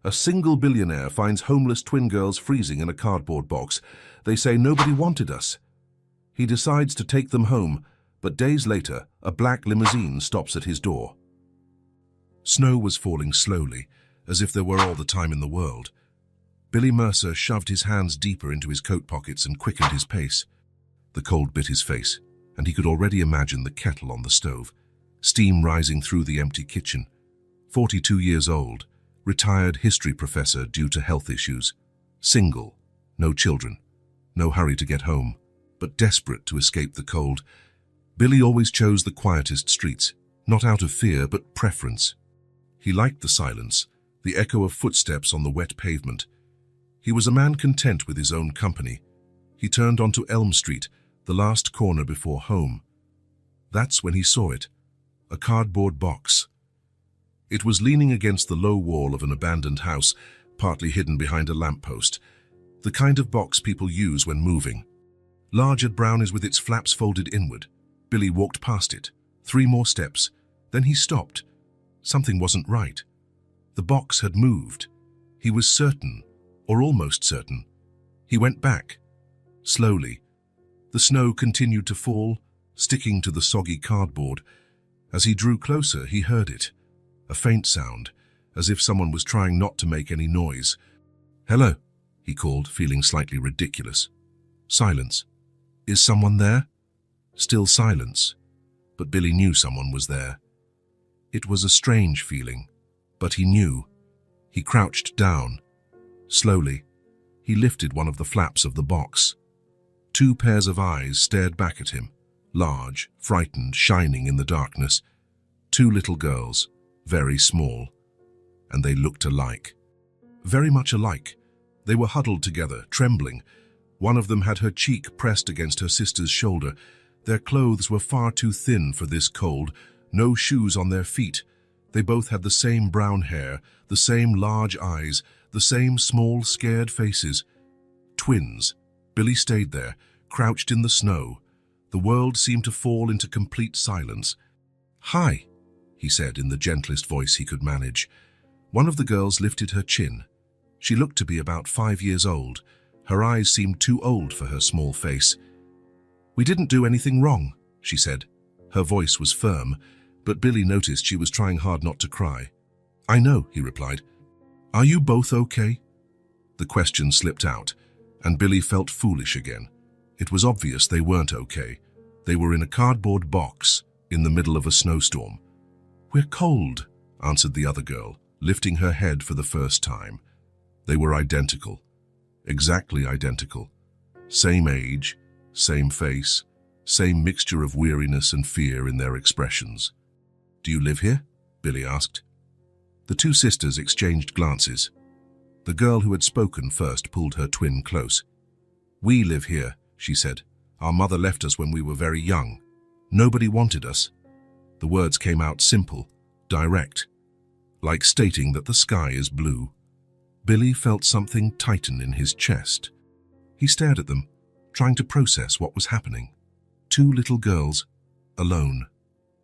A single billionaire finds homeless twin girls freezing in a cardboard box. They say nobody wanted us. He decides to take them home, but days later, a black limousine stops at his door. Snow was falling slowly, as if there were all the time in the world. Billy Mercer shoved his hands deeper into his coat pockets and quickened his pace. The cold bit his face, and he could already imagine the kettle on the stove, steam rising through the empty kitchen. 42 years old, retired history professor due to health issues, single, no children, no hurry to get home, but desperate to escape the cold. Billy always chose the quietest streets, not out of fear but preference. He liked the silence, the echo of footsteps on the wet pavement. He was a man content with his own company. He turned onto Elm Street, the last corner before home. That's when he saw it, a cardboard box. It was leaning against the low wall of an abandoned house, partly hidden behind a lamppost, the kind of box people use when moving. Large and brown as with its flaps folded inward, Billy walked past it, 3 more steps, then he stopped. Something wasn't right. The box had moved. He was certain, or almost certain. He went back, slowly. The snow continued to fall, sticking to the soggy cardboard. As he drew closer, he heard it, a faint sound, as if someone was trying not to make any noise. "Hello," he called, feeling slightly ridiculous. Silence. "Is someone there?" Still silence, but Billy knew someone was there. It was a strange feeling, but he knew. He crouched down. Slowly, he lifted one of the flaps of the box. 2 pairs of eyes stared back at him, large, frightened, shining in the darkness. 2 little girls, very small, and they looked alike. Very much alike. They were huddled together, trembling. One of them had her cheek pressed against her sister's shoulder. Their clothes were far too thin for this cold, no shoes on their feet. They both had the same brown hair, the same large eyes, the same small, scared faces. Twins. Billy stayed there, crouched in the snow. The world seemed to fall into complete silence. "Hi," he said in the gentlest voice he could manage. One of the girls lifted her chin. She looked to be about 5 years old. Her eyes seemed too old for her small face. "We didn't do anything wrong," she said. Her voice was firm, but Billy noticed she was trying hard not to cry. "I know," he replied. "Are you both okay?" The question slipped out, and Billy felt foolish again. It was obvious they weren't okay. They were in a cardboard box in the middle of a snowstorm. "We're cold," answered the other girl, lifting her head for the first time. They were identical. Exactly identical. Same age, same face, same mixture of weariness and fear in their expressions. "Do you live here?" Billy asked. The 2 sisters exchanged glances. The girl who had spoken first pulled her twin close. "We live here," she said. "Our mother left us when we were very young. Nobody wanted us." The words came out simple, direct, like stating that the sky is blue. Billy felt something tighten in his chest. He stared at them, trying to process what was happening. 2 little girls, alone,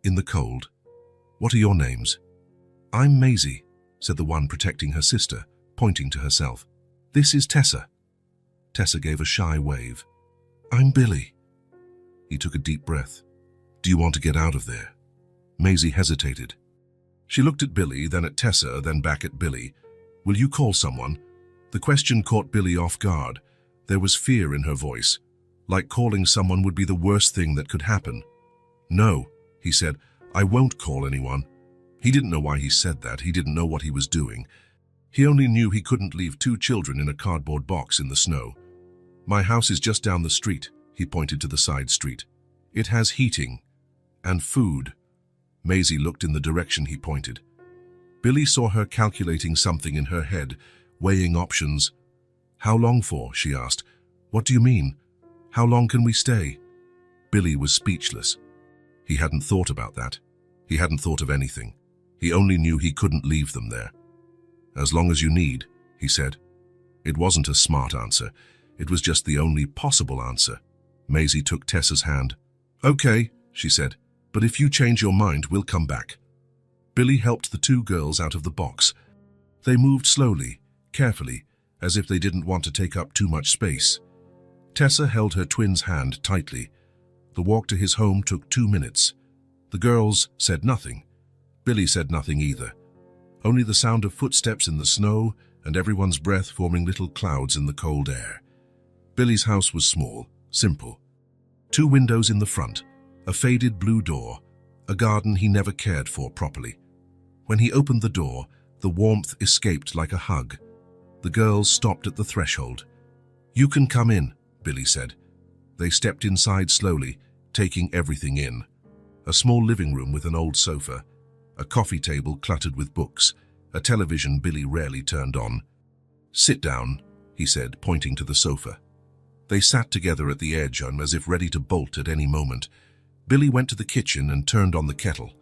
in the cold. "What are your names?" "I'm Maisie," said the one protecting her sister, pointing to herself. "This is Tessa." Tessa gave a shy wave. "I'm Billy." He took a deep breath. "Do you want to get out of there?" Maisie hesitated. She looked at Billy, then at Tessa, then back at Billy. "Will you call someone?" The question caught Billy off guard. There was fear in her voice, like calling someone would be the worst thing that could happen. "No," he said, "I won't call anyone." He didn't know why he said that. He didn't know what he was doing. He only knew he couldn't leave 2 children in a cardboard box in the snow. "My house is just down the street," he pointed to the side street. "It has heating and food." Maisie looked in the direction he pointed. Billy saw her calculating something in her head, weighing options. "How long for?" she asked. "What do you mean? How long can we stay?" Billy was speechless. He hadn't thought about that. He hadn't thought of anything. He only knew he couldn't leave them there. "As long as you need," he said. It wasn't a smart answer. It was just the only possible answer. Maisie took Tessa's hand. "Okay," she said, "but if you change your mind, we'll come back." Billy helped the 2 girls out of the box. They moved slowly, carefully, as if they didn't want to take up too much space. Tessa held her twin's hand tightly. The walk to his home took 2 minutes. The girls said nothing. Billy said nothing either. Only the sound of footsteps in the snow and everyone's breath forming little clouds in the cold air. Billy's house was small, simple. 2 windows in the front, a faded blue door, a garden he never cared for properly. When he opened the door, the warmth escaped like a hug. The girls stopped at the threshold. "You can come in," Billy said. They stepped inside slowly, taking everything in. A small living room with an old sofa, a coffee table cluttered with books, a television Billy rarely turned on. "Sit down," he said, pointing to the sofa. They sat together at the edge, as if ready to bolt at any moment. Billy went to the kitchen and turned on the kettle.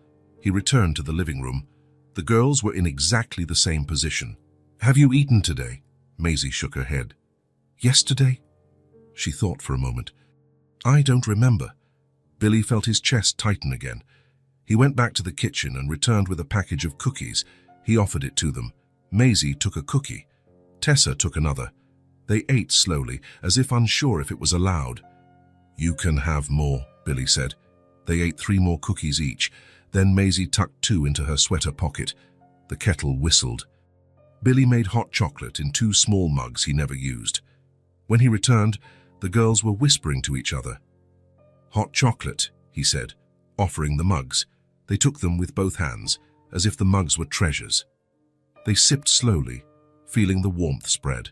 He returned to the living room. The girls were in exactly the same position. "Have you eaten today?" Maisie shook her head. "Yesterday?" She thought for a moment. "I don't remember." Billy felt his chest tighten again. He went back to the kitchen and returned with a package of cookies. He offered it to them. Maisie took a cookie. Tessa took another. They ate slowly, as if unsure if it was allowed. "You can have more," Billy said. They ate 3 more cookies each. Then Maisie tucked 2 into her sweater pocket. The kettle whistled. Billy made hot chocolate in 2 small mugs he never used. When he returned, the girls were whispering to each other. "Hot chocolate," he said, offering the mugs. They took them with both hands, as if the mugs were treasures. They sipped slowly, feeling the warmth spread.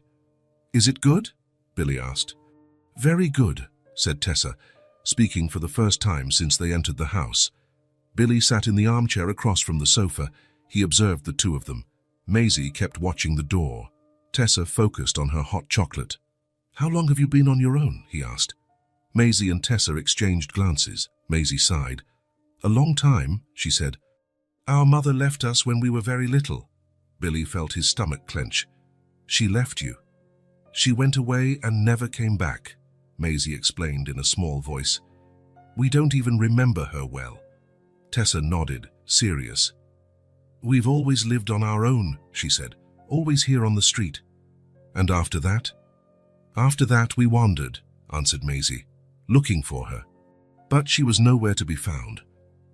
"Is it good?" Billy asked. "Very good," said Tessa, speaking for the first time since they entered the house. Billy sat in the armchair across from the sofa. He observed the 2 of them. Maisie kept watching the door. Tessa focused on her hot chocolate. "How long have you been on your own?" he asked. Maisie and Tessa exchanged glances. Maisie sighed. "A long time," she said. "Our mother left us when we were very little." Billy felt his stomach clench. "She left you?" "She went away and never came back," Maisie explained in a small voice. "We don't even remember her well." Tessa nodded, serious. "We've always lived on our own," she said, "always here on the street." "And after that?" "After that we wandered," answered Maisie, looking for her. But she was nowhere to be found.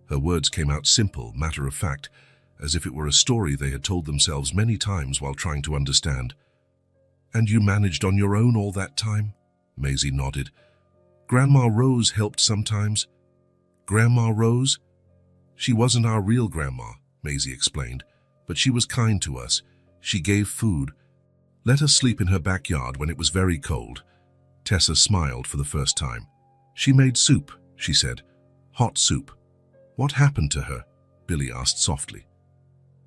Her words came out simple, matter-of-fact, as if it were a story they had told themselves many times while trying to understand. "And you managed on your own all that time?" Maisie nodded. "Grandma Rose helped sometimes." "Grandma Rose?" "She wasn't our real grandma," Maisie explained, "but she was kind to us. She gave food. Let us sleep in her backyard when it was very cold." Tessa smiled for the first time. "She made soup," she said. "Hot soup." "What happened to her?" Billy asked softly.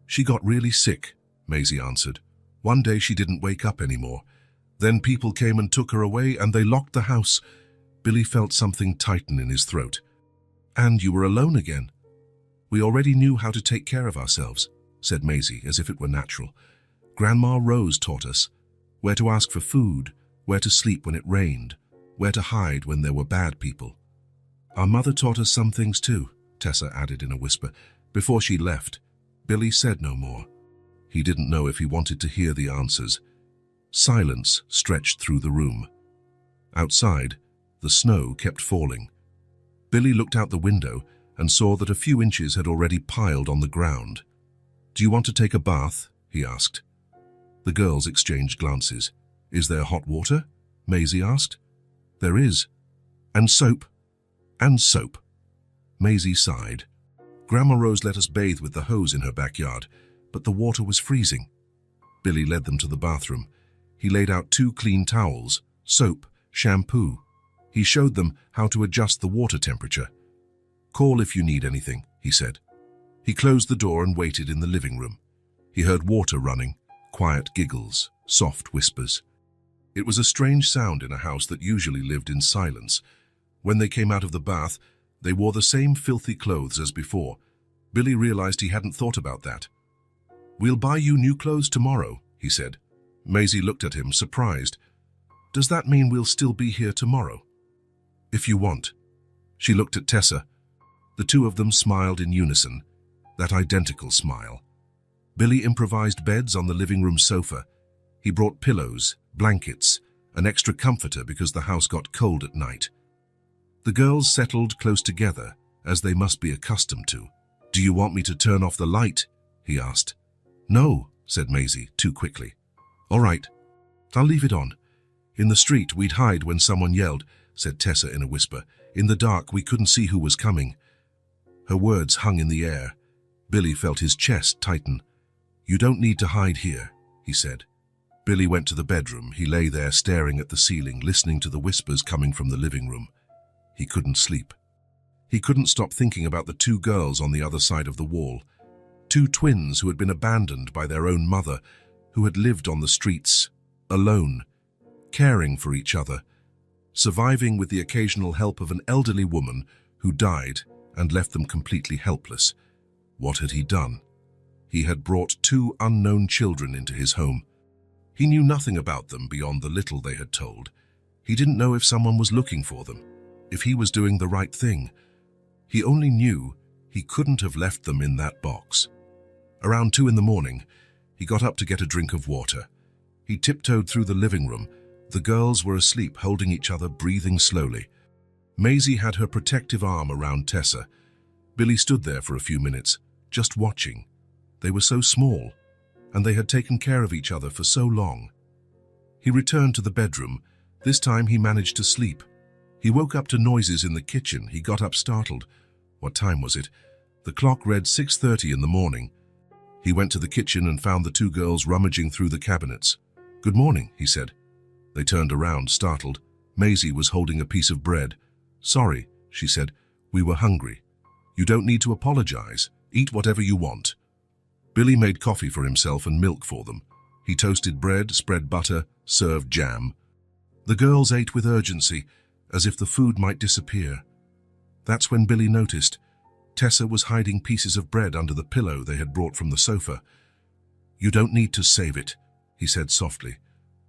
"She got really sick," Maisie answered. "One day she didn't wake up anymore. Then people came and took her away and they locked the house." Billy felt something tighten in his throat. "And you were alone again?" "We already knew how to take care of ourselves," said Maisie, as if it were natural. "Grandma Rose taught us where to ask for food, where to sleep when it rained, where to hide when there were bad people." "Our mother taught us some things too," Tessa added in a whisper. Before she left, Billy said no more. He didn't know if he wanted to hear the answers. Silence stretched through the room. Outside, the snow kept falling. Billy looked out the window and saw that a few inches had already piled on the ground. "Do you want to take a bath?" he asked. The girls exchanged glances. "Is there hot water?" Maisie asked. "There is. And soap." "And soap." Maisie sighed. "Grandma Rose let us bathe with the hose in her backyard, but the water was freezing." Billy led them to the bathroom. He laid out 2 clean towels, soap, shampoo. He showed them how to adjust the water temperature. "Call if you need anything," he said. He closed the door and waited in the living room. He heard water running, quiet giggles, soft whispers. It was a strange sound in a house that usually lived in silence. When they came out of the bath, they wore the same filthy clothes as before. Billy realized he hadn't thought about that. "We'll buy you new clothes tomorrow," he said. Maisie looked at him, surprised. "Does that mean we'll still be here tomorrow?" "If you want." She looked at Tessa. The 2 of them smiled in unison, that identical smile. Billy improvised beds on the living room sofa. He brought pillows, blankets, an extra comforter because the house got cold at night. The girls settled close together, as they must be accustomed to. "Do you want me to turn off the light?" he asked. "No," said Maisie, too quickly. "All right, I'll leave it on. In the street, we'd hide when someone yelled," said Tessa in a whisper. "In the dark, we couldn't see who was coming." Her words hung in the air. Billy felt his chest tighten. "You don't need to hide here," he said. Billy went to the bedroom. He lay there staring at the ceiling, listening to the whispers coming from the living room. He couldn't sleep. He couldn't stop thinking about the two girls on the other side of the wall. Two twins who had been abandoned by their own mother, who had lived on the streets, alone, caring for each other, surviving with the occasional help of an elderly woman who died and left them completely helpless. What had he done? He had brought two unknown children into his home. He knew nothing about them beyond the little they had told. He didn't know if someone was looking for them, if he was doing the right thing. He only knew he couldn't have left them in that box. Around 2 in the morning, he got up to get a drink of water. He tiptoed through the living room. The girls were asleep, holding each other, breathing slowly. Maisie had her protective arm around Tessa. Billy stood there for a few minutes, just watching. They were so small, and they had taken care of each other for so long. He returned to the bedroom. This time he managed to sleep. He woke up to noises in the kitchen. He got up startled. What time was it? The clock read 6:30 in the morning. He went to the kitchen and found the two girls rummaging through the cabinets. "Good morning," he said. They turned around, startled. Maisie was holding a piece of bread. "Sorry," she said. "We were hungry." "You don't need to apologize. Eat whatever you want." Billy made coffee for himself and milk for them. He toasted bread, spread butter, served jam. The girls ate with urgency, as if the food might disappear. That's when Billy noticed. Tessa was hiding pieces of bread under the pillow they had brought from the sofa. "You don't need to save it," he said softly.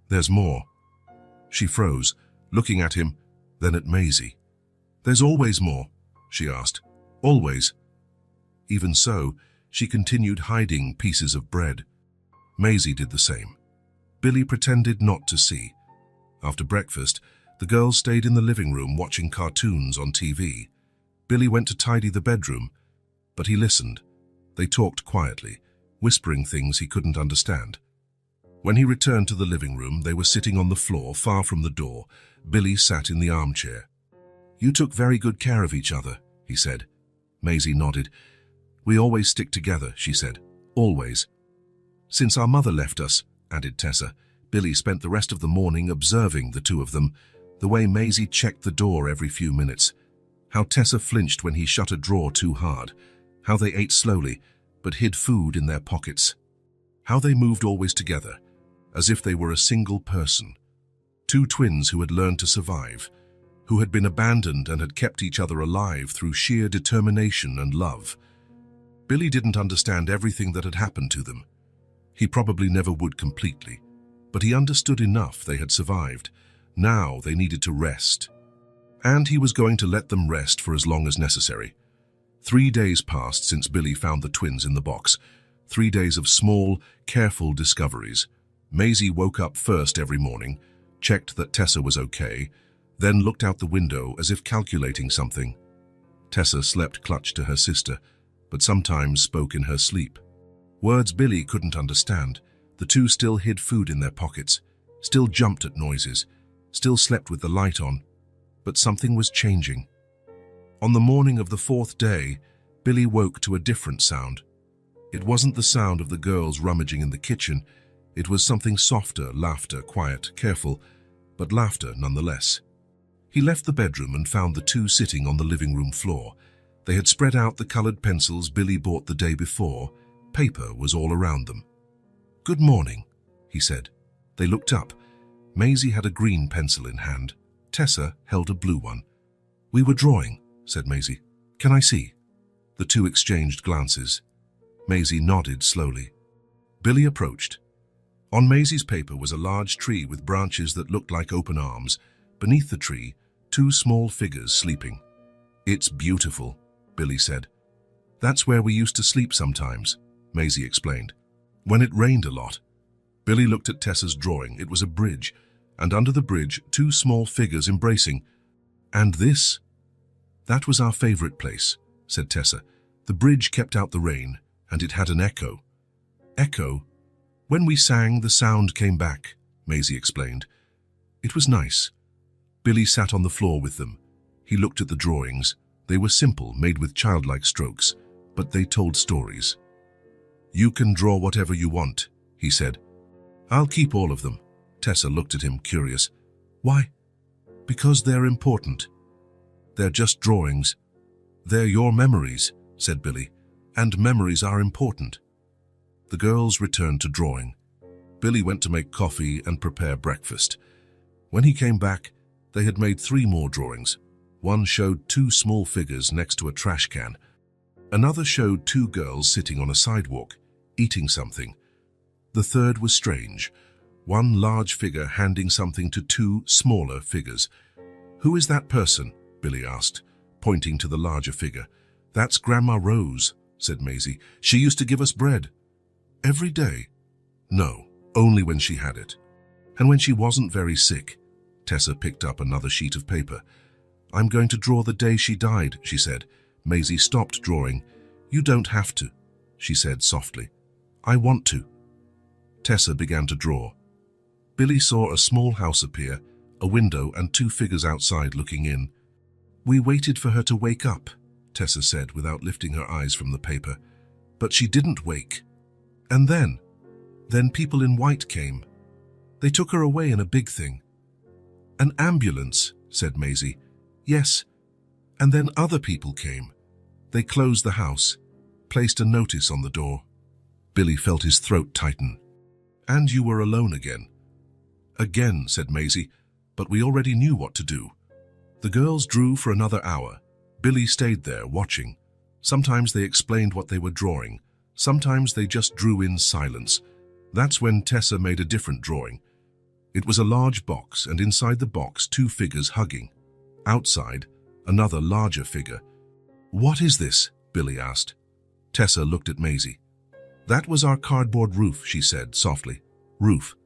"There's more." She froze, looking at him, then at Maisie. "There's always more?" she asked. "Always." Even so, she continued hiding pieces of bread. Maisie did the same. Billy pretended not to see. After breakfast, the girls stayed in the living room watching cartoons on TV. Billy went to tidy the bedroom, but he listened. They talked quietly, whispering things he couldn't understand. When he returned to the living room, they were sitting on the floor, far from the door. Billy sat in the armchair. "You took very good care of each other," he said. Maisie nodded. "We always stick together," she said. "Always." "Since our mother left us," added Tessa. Billy spent the rest of the morning observing the two of them, the way Maisie checked the door every few minutes, how Tessa flinched when he shut a drawer too hard, how they ate slowly but hid food in their pockets, how they moved always together, as if they were a single person. Two twins who had learned to survive, who had been abandoned and had kept each other alive through sheer determination and love. Billy didn't understand everything that had happened to them. He probably never would completely, but he understood enough. They had survived. Now they needed to rest. And he was going to let them rest for as long as necessary. 3 days passed since Billy found the twins in the box. 3 days of small, careful discoveries. Maisie woke up first every morning, checked that Tessa was okay, then looked out the window as if calculating something. Tessa slept clutched to her sister, but sometimes spoke in her sleep. Words Billy couldn't understand. The two still hid food in their pockets, still jumped at noises, still slept with the light on. But something was changing. On the morning of the 4th day, Billy woke to a different sound. It wasn't the sound of the girls rummaging in the kitchen. It was something softer, laughter, quiet, careful, but laughter nonetheless. He left the bedroom and found the two sitting on the living room floor. They had spread out the colored pencils Billy bought the day before. Paper was all around them. "Good morning," he said. They looked up. Maisie had a green pencil in hand. Tessa held a blue one. "We were drawing," said Maisie. "Can I see?" The two exchanged glances. Maisie nodded slowly. Billy approached. On Maisie's paper was a large tree with branches that looked like open arms. Beneath the tree, 2 small figures sleeping. "It's beautiful," Billy said. "That's where we used to sleep sometimes," Maisie explained. When it rained a lot, Billy looked at Tessa's drawing. It was a bridge, and under the bridge, two small figures embracing. And this? That was our favorite place, said Tessa. The bridge kept out the rain, and it had an echo. Echo? When we sang, the sound came back, Maisie explained. It was nice. Billy sat on the floor with them. He looked at the drawings. They were simple, made with childlike strokes, but they told stories. You can draw whatever you want, he said. I'll keep all of them. Tessa looked at him, curious. Why? Because they're important. They're just drawings. They're your memories, said Billy, and memories are important. The girls returned to drawing. Billy went to make coffee and prepare breakfast. When he came back, they had made 3 more drawings. One showed 2 small figures next to a trash can. Another showed 2 girls sitting on a sidewalk, eating something. The third was strange. One large figure handing something to 2 smaller figures. Who is that person? Billy asked, pointing to the larger figure. That's Grandma Rose, said Maisie. She used to give us bread. Every day? No, only when she had it. And when she wasn't very sick. Tessa picked up another sheet of paper. I'm going to draw the day she died, she said. Maisie stopped drawing. You don't have to, she said softly. I want to. Tessa began to draw. Billy saw a small house appear, a window and 2 figures outside looking in. We waited for her to wake up, Tessa said without lifting her eyes from the paper. But she didn't wake. And then people in white came. They took her away in a big thing. An ambulance, said Maisie. Yes. And then other people came. They closed the house, placed a notice on the door. Billy felt his throat tighten. And you were alone again. Again, said Maisie, but we already knew what to do. The girls drew for another hour. Billy stayed there, watching. Sometimes they explained what they were drawing. Sometimes they just drew in silence. That's when Tessa made a different drawing. It was a large box, and inside the box 2 figures hugging. Outside, another larger figure. What is this? Billy asked. Tessa looked at Maisie. That was our cardboard roof, she said softly. Roof.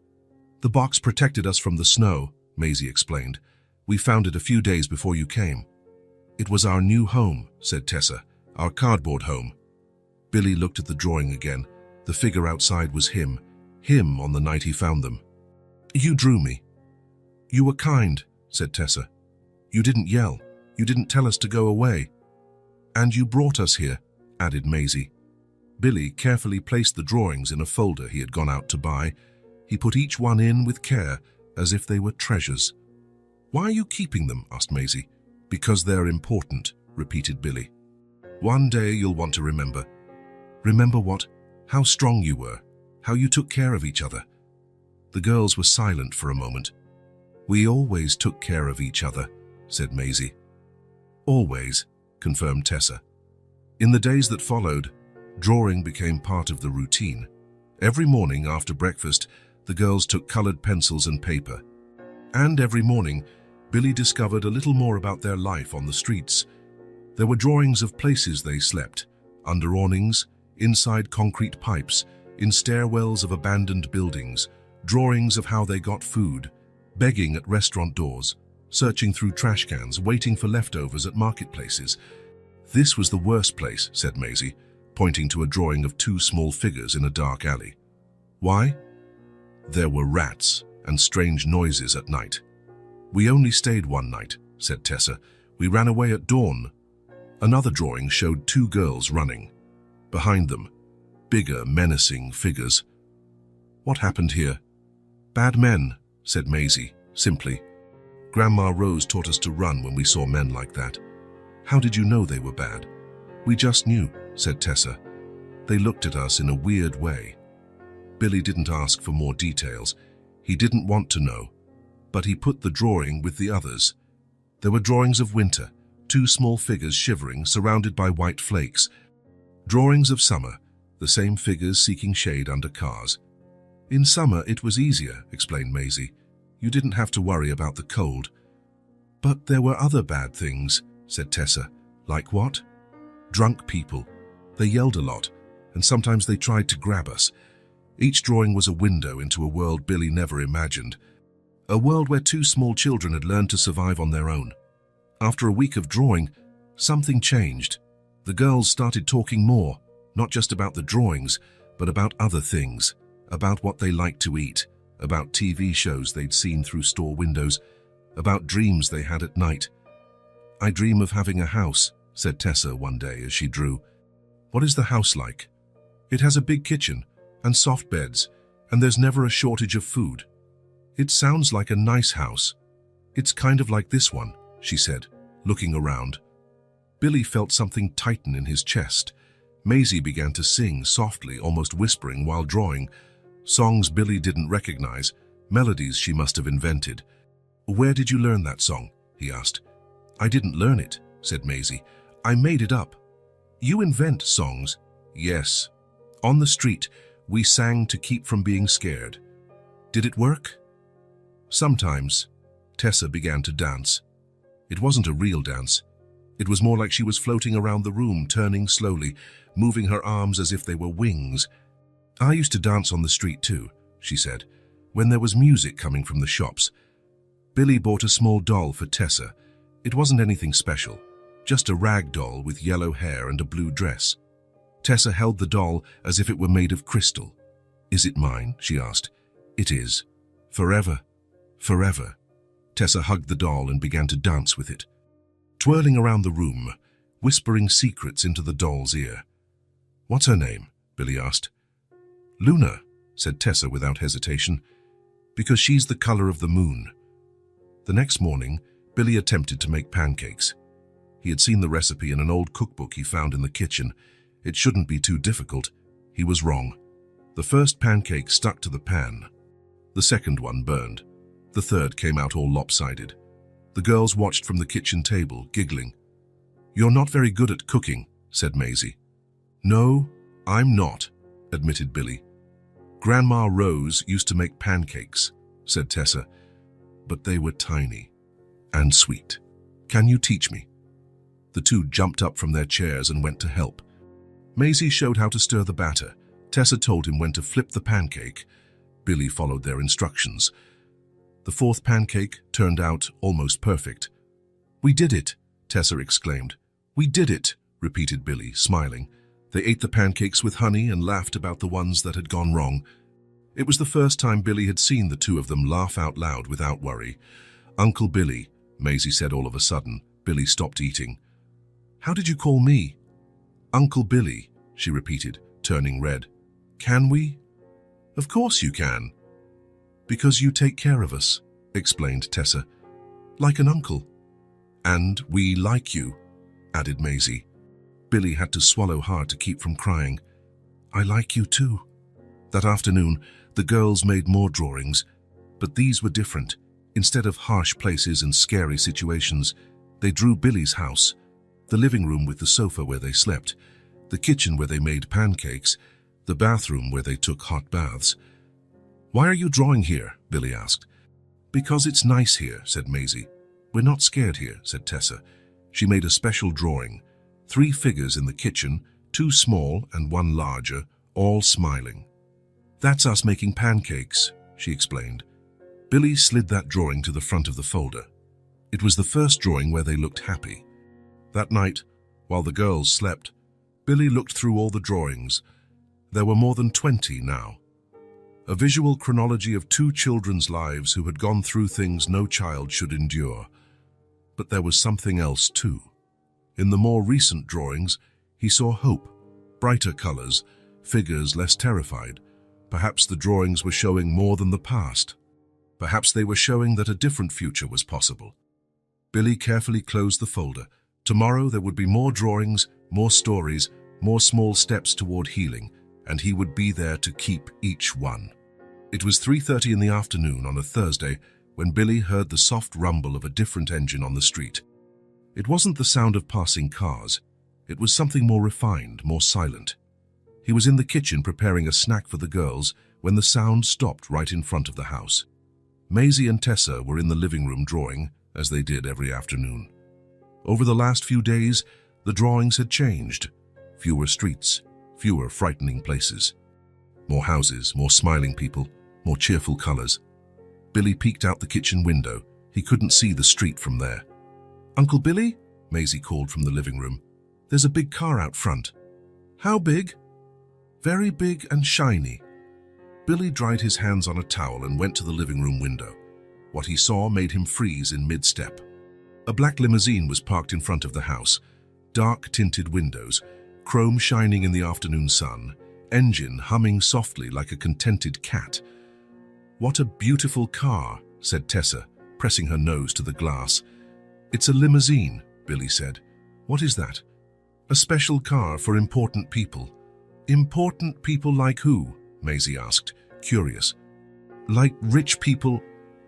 The box protected us from the snow, Maisie explained. We found it a few days before you came. It was our new home, said Tessa. Our cardboard home. Billy looked at the drawing again. The figure outside was him on the night he found them. You drew me. You were kind, said Tessa. You didn't yell. You didn't tell us to go away. And you brought us here, added Maisie. Billy carefully placed the drawings in a folder he had gone out to buy. He put each one in with care, as if they were treasures. Why are you keeping them? Asked Maisie. Because they're important, repeated Billy. One day you'll want to remember. Remember what? How strong you were. How you took care of each other. The girls were silent for a moment. We always took care of each other, said Maisie. Always, confirmed Tessa. In the days that followed, drawing became part of the routine. Every morning after breakfast, the girls took colored pencils and paper. And every morning, Billy discovered a little more about their life on the streets. There were drawings of places they slept, under awnings, inside concrete pipes, in stairwells of abandoned buildings, drawings of how they got food, begging at restaurant doors, searching through trash cans, waiting for leftovers at marketplaces. This was the worst place, said Maisie, pointing to a drawing of 2 small figures in a dark alley. Why? There were rats and strange noises at night. We only stayed one night, said Tessa. We ran away at dawn. Another drawing showed 2 girls running. Behind them, bigger, menacing figures. What happened here? Bad men, said Maisie, simply. Grandma Rose taught us to run when we saw men like that. How did you know they were bad? We just knew, said Tessa. They looked at us in a weird way. Billy didn't ask for more details. He didn't want to know. But he put the drawing with the others. There were drawings of winter, 2 small figures shivering, surrounded by white flakes. Drawings of summer, the same figures seeking shade under cars. In summer it was easier, explained Maisie. You didn't have to worry about the cold. But there were other bad things, said Tessa. Like what? Drunk people. They yelled a lot, and sometimes they tried to grab us. Each drawing was a window into a world Billy never imagined. A world where two small children had learned to survive on their own. After a week of drawing, something changed. The girls started talking more, not just about the drawings, but about other things, about what they liked to eat, about TV shows they'd seen through store windows, about dreams they had at night. "I dream of having a house," said Tessa one day as she drew. "What is the house like?" "It has a big kitchen and soft beds, and there's never a shortage of food." "It sounds like a nice house." "It's kind of like this one," she said, looking around. Billy felt something tighten in his chest. Maisie began to sing softly, almost whispering while drawing. Songs Billy didn't recognize, melodies she must have invented. "Where did you learn that song?" he asked. "I didn't learn it," said Maisie. "I made it up." "You invent songs?" "Yes. On the street, we sang to keep from being scared." "Did it work?" "Sometimes." Tessa began to dance. It wasn't a real dance. It was more like she was floating around the room, turning slowly, moving her arms as if they were wings. "I used to dance on the street too," she said, "when there was music coming from the shops." Billy bought a small doll for Tessa. It wasn't anything special, just a rag doll with yellow hair and a blue dress. Tessa held the doll as if it were made of crystal. "Is it mine?" she asked. "It is. Forever. Forever." Tessa hugged the doll and began to dance with it, twirling around the room, whispering secrets into the doll's ear. "What's her name?" Billy asked. "Luna," said Tessa without hesitation, "because she's the color of the moon." The next morning, Billy attempted to make pancakes. He had seen the recipe in an old cookbook he found in the kitchen. It shouldn't be too difficult. He was wrong. The first pancake stuck to the pan. The second one burned. The third came out all lopsided. The girls watched from the kitchen table, giggling. "You're not very good at cooking," said Maisie. "No, I'm not," admitted Billy. "Grandma Rose used to make pancakes," said Tessa, "but they were tiny and sweet. Can you teach me?" The two jumped up from their chairs and went to help. Maisie showed how to stir the batter. Tessa told him when to flip the pancake. Billy followed their instructions. The fourth pancake turned out almost perfect. "We did it," Tessa exclaimed. "We did it," repeated Billy, smiling. They ate the pancakes with honey and laughed about the ones that had gone wrong. It was the first time Billy had seen the two of them laugh out loud without worry. "Uncle Billy," Maisie said all of a sudden. Billy stopped eating. "How did you call me?" "Uncle Billy," she repeated, turning red. "Can we?" "Of course you can." "Because you take care of us," explained Tessa. "Like an uncle." "And we like you," added Maisie. Billy had to swallow hard to keep from crying. "I like you too." That afternoon, the girls made more drawings, but these were different. Instead of harsh places and scary situations, they drew Billy's house, the living room with the sofa where they slept, the kitchen where they made pancakes, the bathroom where they took hot baths. "Why are you drawing here?" Billy asked. "Because it's nice here," said Maisie. "We're not scared here," said Tessa. She made a special drawing. 3 figures in the kitchen, 2 small and 1 larger, all smiling. "That's us making pancakes," she explained. Billy slid that drawing to the front of the folder. It was the first drawing where they looked happy. That night, while the girls slept, Billy looked through all the drawings. There were more than 20 now. A visual chronology of 2 children's lives who had gone through things no child should endure. But there was something else too. In the more recent drawings, he saw hope, brighter colors, figures less terrified. Perhaps the drawings were showing more than the past. Perhaps they were showing that a different future was possible. Billy carefully closed the folder. Tomorrow there would be more drawings, more stories, more small steps toward healing, and he would be there to keep each one. It was 3:30 in the afternoon on a Thursday when Billy heard the soft rumble of a different engine on the street. It wasn't the sound of passing cars. It was something more refined, more silent. He was in the kitchen preparing a snack for the girls when the sound stopped right in front of the house. Maisie and Tessa were in the living room drawing, as they did every afternoon. Over the last few days, the drawings had changed. Fewer streets, fewer frightening places. More houses, more smiling people, more cheerful colors. Billy peeked out the kitchen window. He couldn't see the street from there. "Uncle Billy?" Maisie called from the living room. "There's a big car out front." "How big?" "Very big and shiny." Billy dried his hands on a towel and went to the living room window. What he saw made him freeze in mid-step. A black limousine was parked in front of the house. Dark tinted windows, chrome shining in the afternoon sun, engine humming softly like a contented cat. "What a beautiful car," said Tessa, pressing her nose to the glass. "It's a limousine," Billy said. "What is that?" "A special car for important people." "Important people like who?" Maisie asked, curious. "Like rich people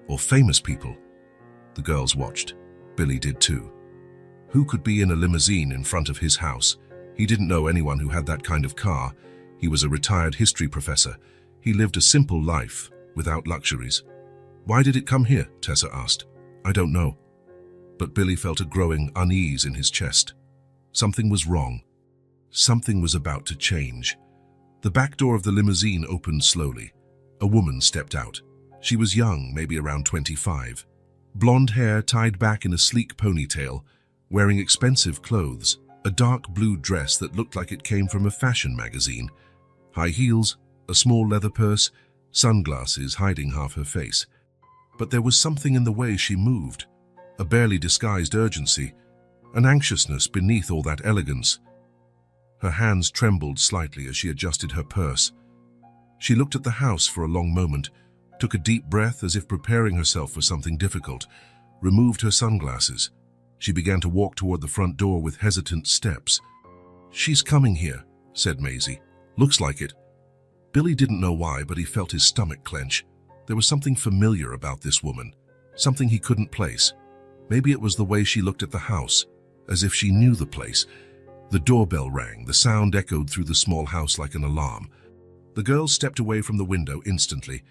or famous people." The girls watched. Billy did too. Who could be in a limousine in front of his house? He didn't know anyone who had that kind of car. He was a retired history professor. He lived a simple life, without luxuries. "Why did it come here?" Tessa asked. "I don't know." But Billy felt a growing unease in his chest. Something was wrong. Something was about to change. The back door of the limousine opened slowly. A woman stepped out. She was young, maybe around 25. Blonde hair tied back in a sleek ponytail, wearing expensive clothes, a dark blue dress that looked like it came from a fashion magazine, high heels, a small leather purse, sunglasses hiding half her face. But there was something in the way she moved, a barely disguised urgency, an anxiousness beneath all that elegance. Her hands trembled slightly as she adjusted her purse. She looked at the house for a long moment, took a deep breath as if preparing herself for something difficult, removed her sunglasses. She began to walk toward the front door with hesitant steps. "She's coming here," said Maisie. "Looks like it." Billy didn't know why, but he felt his stomach clench. There was something familiar about this woman, something he couldn't place. Maybe it was the way she looked at the house, as if she knew the place. The doorbell rang. The sound echoed through the small house like an alarm. The girls stepped away from the window instantly.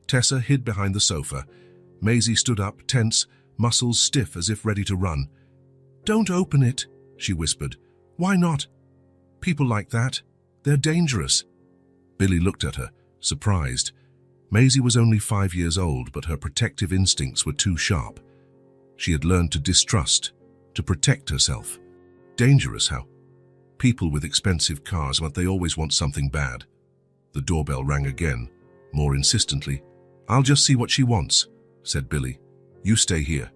Tessa hid behind the sofa. Maisie stood up, tense, muscles stiff as if ready to run. "Don't open it," she whispered. "Why not? People like that, they're dangerous." Billy looked at her, surprised. Maisie was only 5 years old, but her protective instincts were too sharp. She had learned to distrust, to protect herself. Dangerous, how? People with expensive cars, but they always want something bad. The doorbell rang again, more insistently. "I'll just see what she wants," said Billy. "You stay here."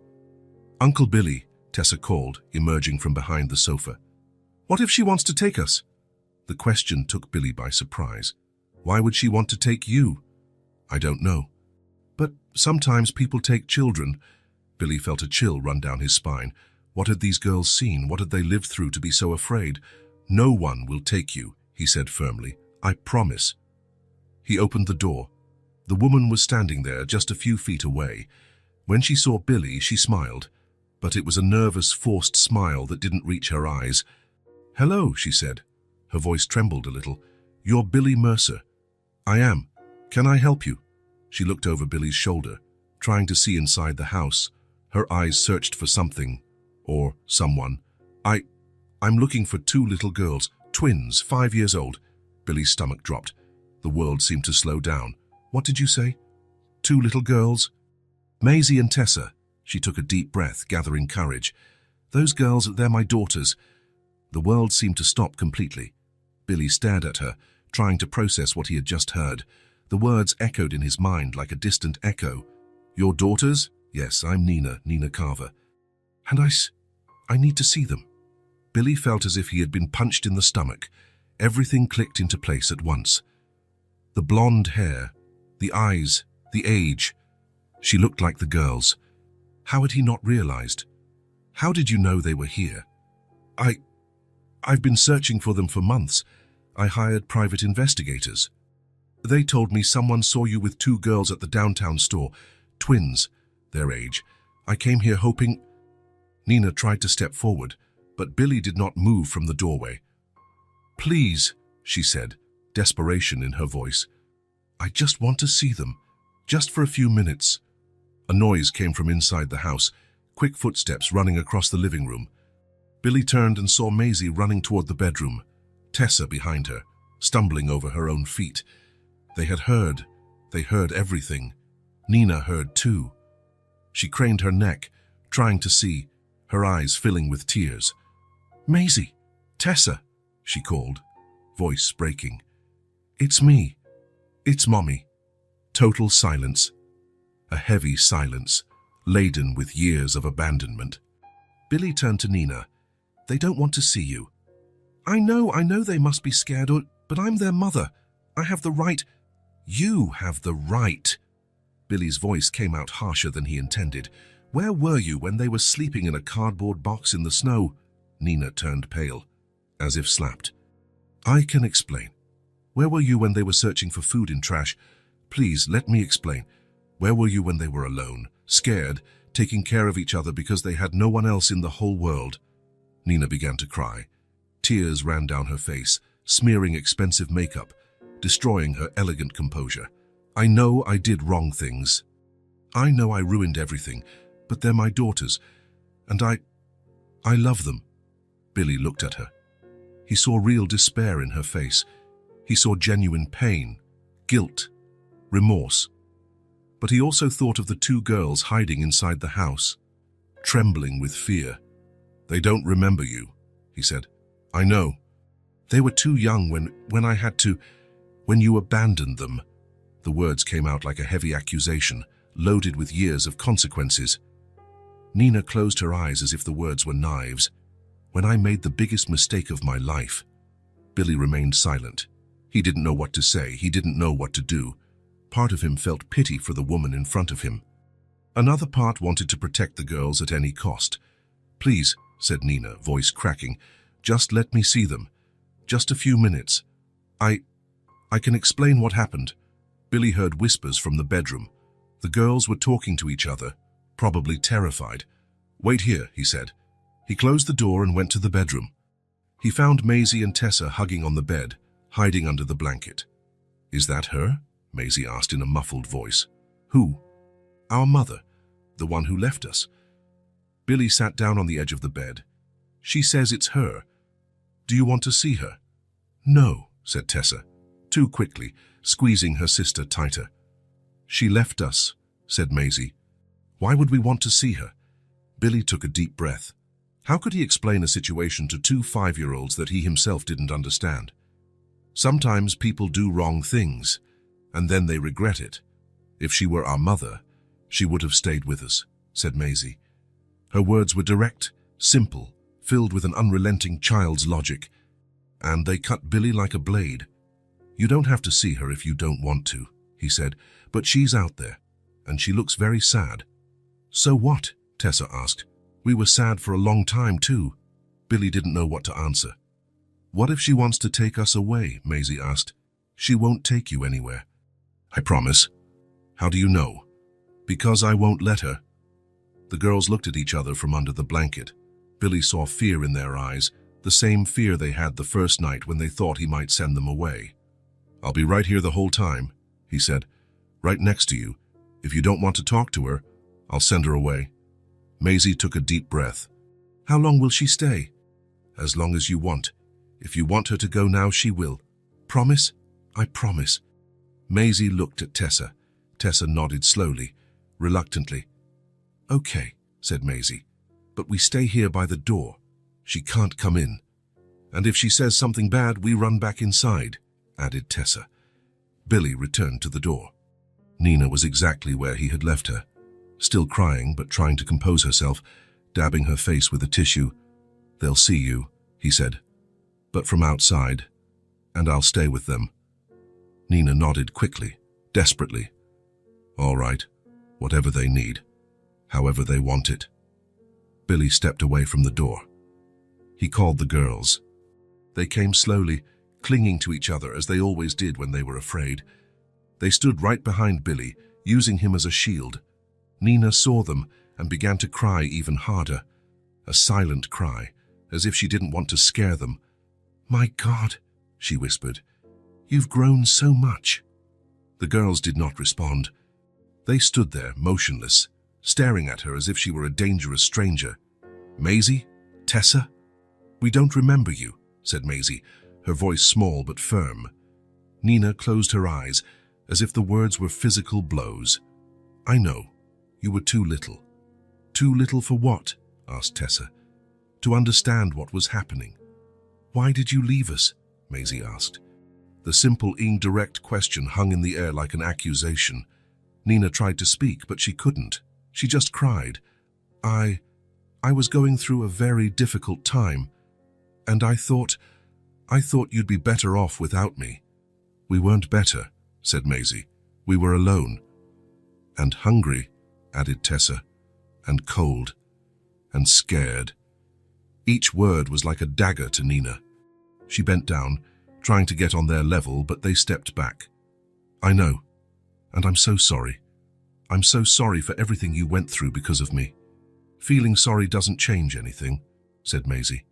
"Uncle Billy," Tessa called, emerging from behind the sofa. "What if she wants to take us?" The question took Billy by surprise. "Why would she want to take you?" "I don't know." "But sometimes people take children." Billy felt a chill run down his spine. What had these girls seen? What had they lived through to be so afraid? "No one will take you," he said firmly. "I promise." He opened the door. The woman was standing there just a few feet away. When she saw Billy, she smiled, but it was a nervous, forced smile that didn't reach her eyes. "Hello," she said. Her voice trembled a little. "You're Billy Mercer." "I am. Can I help you?" She looked over Billy's shoulder, trying to see inside the house. Her eyes searched for something, or someone. I'm looking for 2 little girls, twins, 5 years old." Billy's stomach dropped. The world seemed to slow down. "What did you say?" "2 little girls?" "Maisie and Tessa." She took a deep breath, gathering courage. "Those girls, they're my daughters." The world seemed to stop completely. Billy stared at her, trying to process what he had just heard. The words echoed in his mind like a distant echo. "Your daughters?" "Yes, I'm Nina Carver. And I need to see them." Billy felt as if he had been punched in the stomach. Everything clicked into place at once. The blonde hair, the eyes, the age. She looked like the girls. How had he not realized? "How did you know they were here?" I've been searching for them for months. I hired private investigators. They told me someone saw you with 2 girls at the downtown store, twins, their age. I came here hoping..." Nina tried to step forward, but Billy did not move from the doorway. "Please," she said, desperation in her voice. "I just want to see them, just for a few minutes." A noise came from inside the house, quick footsteps running across the living room. Billy turned and saw Maisie running toward the bedroom, Tessa behind her, stumbling over her own feet. They had heard. They heard everything. Nina heard too. She craned her neck, trying to see, her eyes filling with tears. "Maisie! Tessa!" she called, voice breaking. "It's me. It's Mommy." Total silence. A heavy silence, laden with years of abandonment. Billy turned to Nina. "They don't want to see you." I know they must be scared, but I'm their mother. I have the right." "You have the right." Billy's voice came out harsher than he intended. "Where were you when they were sleeping in a cardboard box in the snow?" Nina turned pale, as if slapped. "I can explain. Where were you when they were searching for food in trash? Please, let me explain. Where were you when they were alone, scared, taking care of each other because they had no one else in the whole world?" Nina began to cry. Tears ran down her face, smearing expensive makeup, destroying her elegant composure. "I know I did wrong things. I know I ruined everything, but they're my daughters, and I love them." Billy looked at her. He saw real despair in her face. He saw genuine pain, guilt, remorse. But he also thought of the two girls hiding inside the house, trembling with fear. "They don't remember you," he said. "I know. They were too young when you abandoned them." The words came out like a heavy accusation, loaded with years of consequences. Nina closed her eyes as if the words were knives. "When I made the biggest mistake of my life." Billy remained silent. He didn't know what to say. He didn't know what to do. Part of him felt pity for the woman in front of him. Another part wanted to protect the girls at any cost. "Please," said Nina, voice cracking, "just let me see them. Just a few minutes. I can explain what happened." Billy heard whispers from the bedroom. The girls were talking to each other, probably terrified. "Wait here," he said. He closed the door and went to the bedroom. He found Maisie and Tessa hugging on the bed, hiding under the blanket. "Is that her?" Maisie asked in a muffled voice. "Who?" "Our mother, the one who left us." Billy sat down on the edge of the bed. "She says it's her. Do you want to see her?" "No," said Tessa, too quickly, squeezing her sister tighter. "She left us," said Maisie. "Why would we want to see her?" Billy took a deep breath. How could he explain a situation to two 5-year-olds that he himself didn't understand? "Sometimes people do wrong things, and then they regret it. If she were our mother, she would have stayed with us," said Maisie. Her words were direct, simple, filled with an unrelenting child's logic, and they cut Billy like a blade. "You don't have to see her if you don't want to," he said, "but she's out there, and she looks very sad." "So what?" Tessa asked. "We were sad for a long time too." Billy didn't know what to answer. "What if she wants to take us away?" Maisie asked. "She won't take you anywhere." "I promise." "How do you know?" "Because I won't let her." The girls looked at each other from under the blanket. Billy saw fear in their eyes, the same fear they had the first night when they thought he might send them away. "I'll be right here the whole time," he said, "right next to you. If you don't want to talk to her, I'll send her away." Maisie took a deep breath. "How long will she stay?" "As long as you want. If you want her to go now, she will." "Promise?" "I promise." Maisie looked at Tessa. Tessa nodded slowly, reluctantly. "Okay," said Maisie, "but we stay here by the door. She can't come in. And if she says something bad, we run back inside," added Tessa. Billy returned to the door. Nina was exactly where he had left her, still crying but trying to compose herself, dabbing her face with a tissue. "They'll see you," he said, "but from outside, and I'll stay with them." Nina nodded quickly, desperately. "All right, whatever they need, however they want it." Billy stepped away from the door. He called the girls. They came slowly, clinging to each other as they always did when they were afraid. They stood right behind Billy, using him as a shield. Nina saw them and began to cry even harder, a silent cry, as if she didn't want to scare them. "My God," she whispered, "you've grown so much." The girls did not respond. They stood there, motionless, staring at her as if she were a dangerous stranger. "Maisie? Tessa?" "We don't remember you," said Maisie, her voice small but firm. Nina closed her eyes, as if the words were physical blows. "I know. You were too little." "Too little for what?" asked Tessa. "To understand what was happening." "Why did you leave us?" Maisie asked. The simple, indirect question hung in the air like an accusation. Nina tried to speak, but she couldn't. She just cried. I was going through a very difficult time, and I thought you'd be better off without me." "We weren't better," said Maisie. "We were alone." "And hungry," added Tessa. "And cold. And scared." Each word was like a dagger to Nina. She bent down, trying to get on their level, but they stepped back. "I know, and I'm so sorry. I'm so sorry for everything you went through because of me." "Feeling sorry doesn't change anything," said Maisie.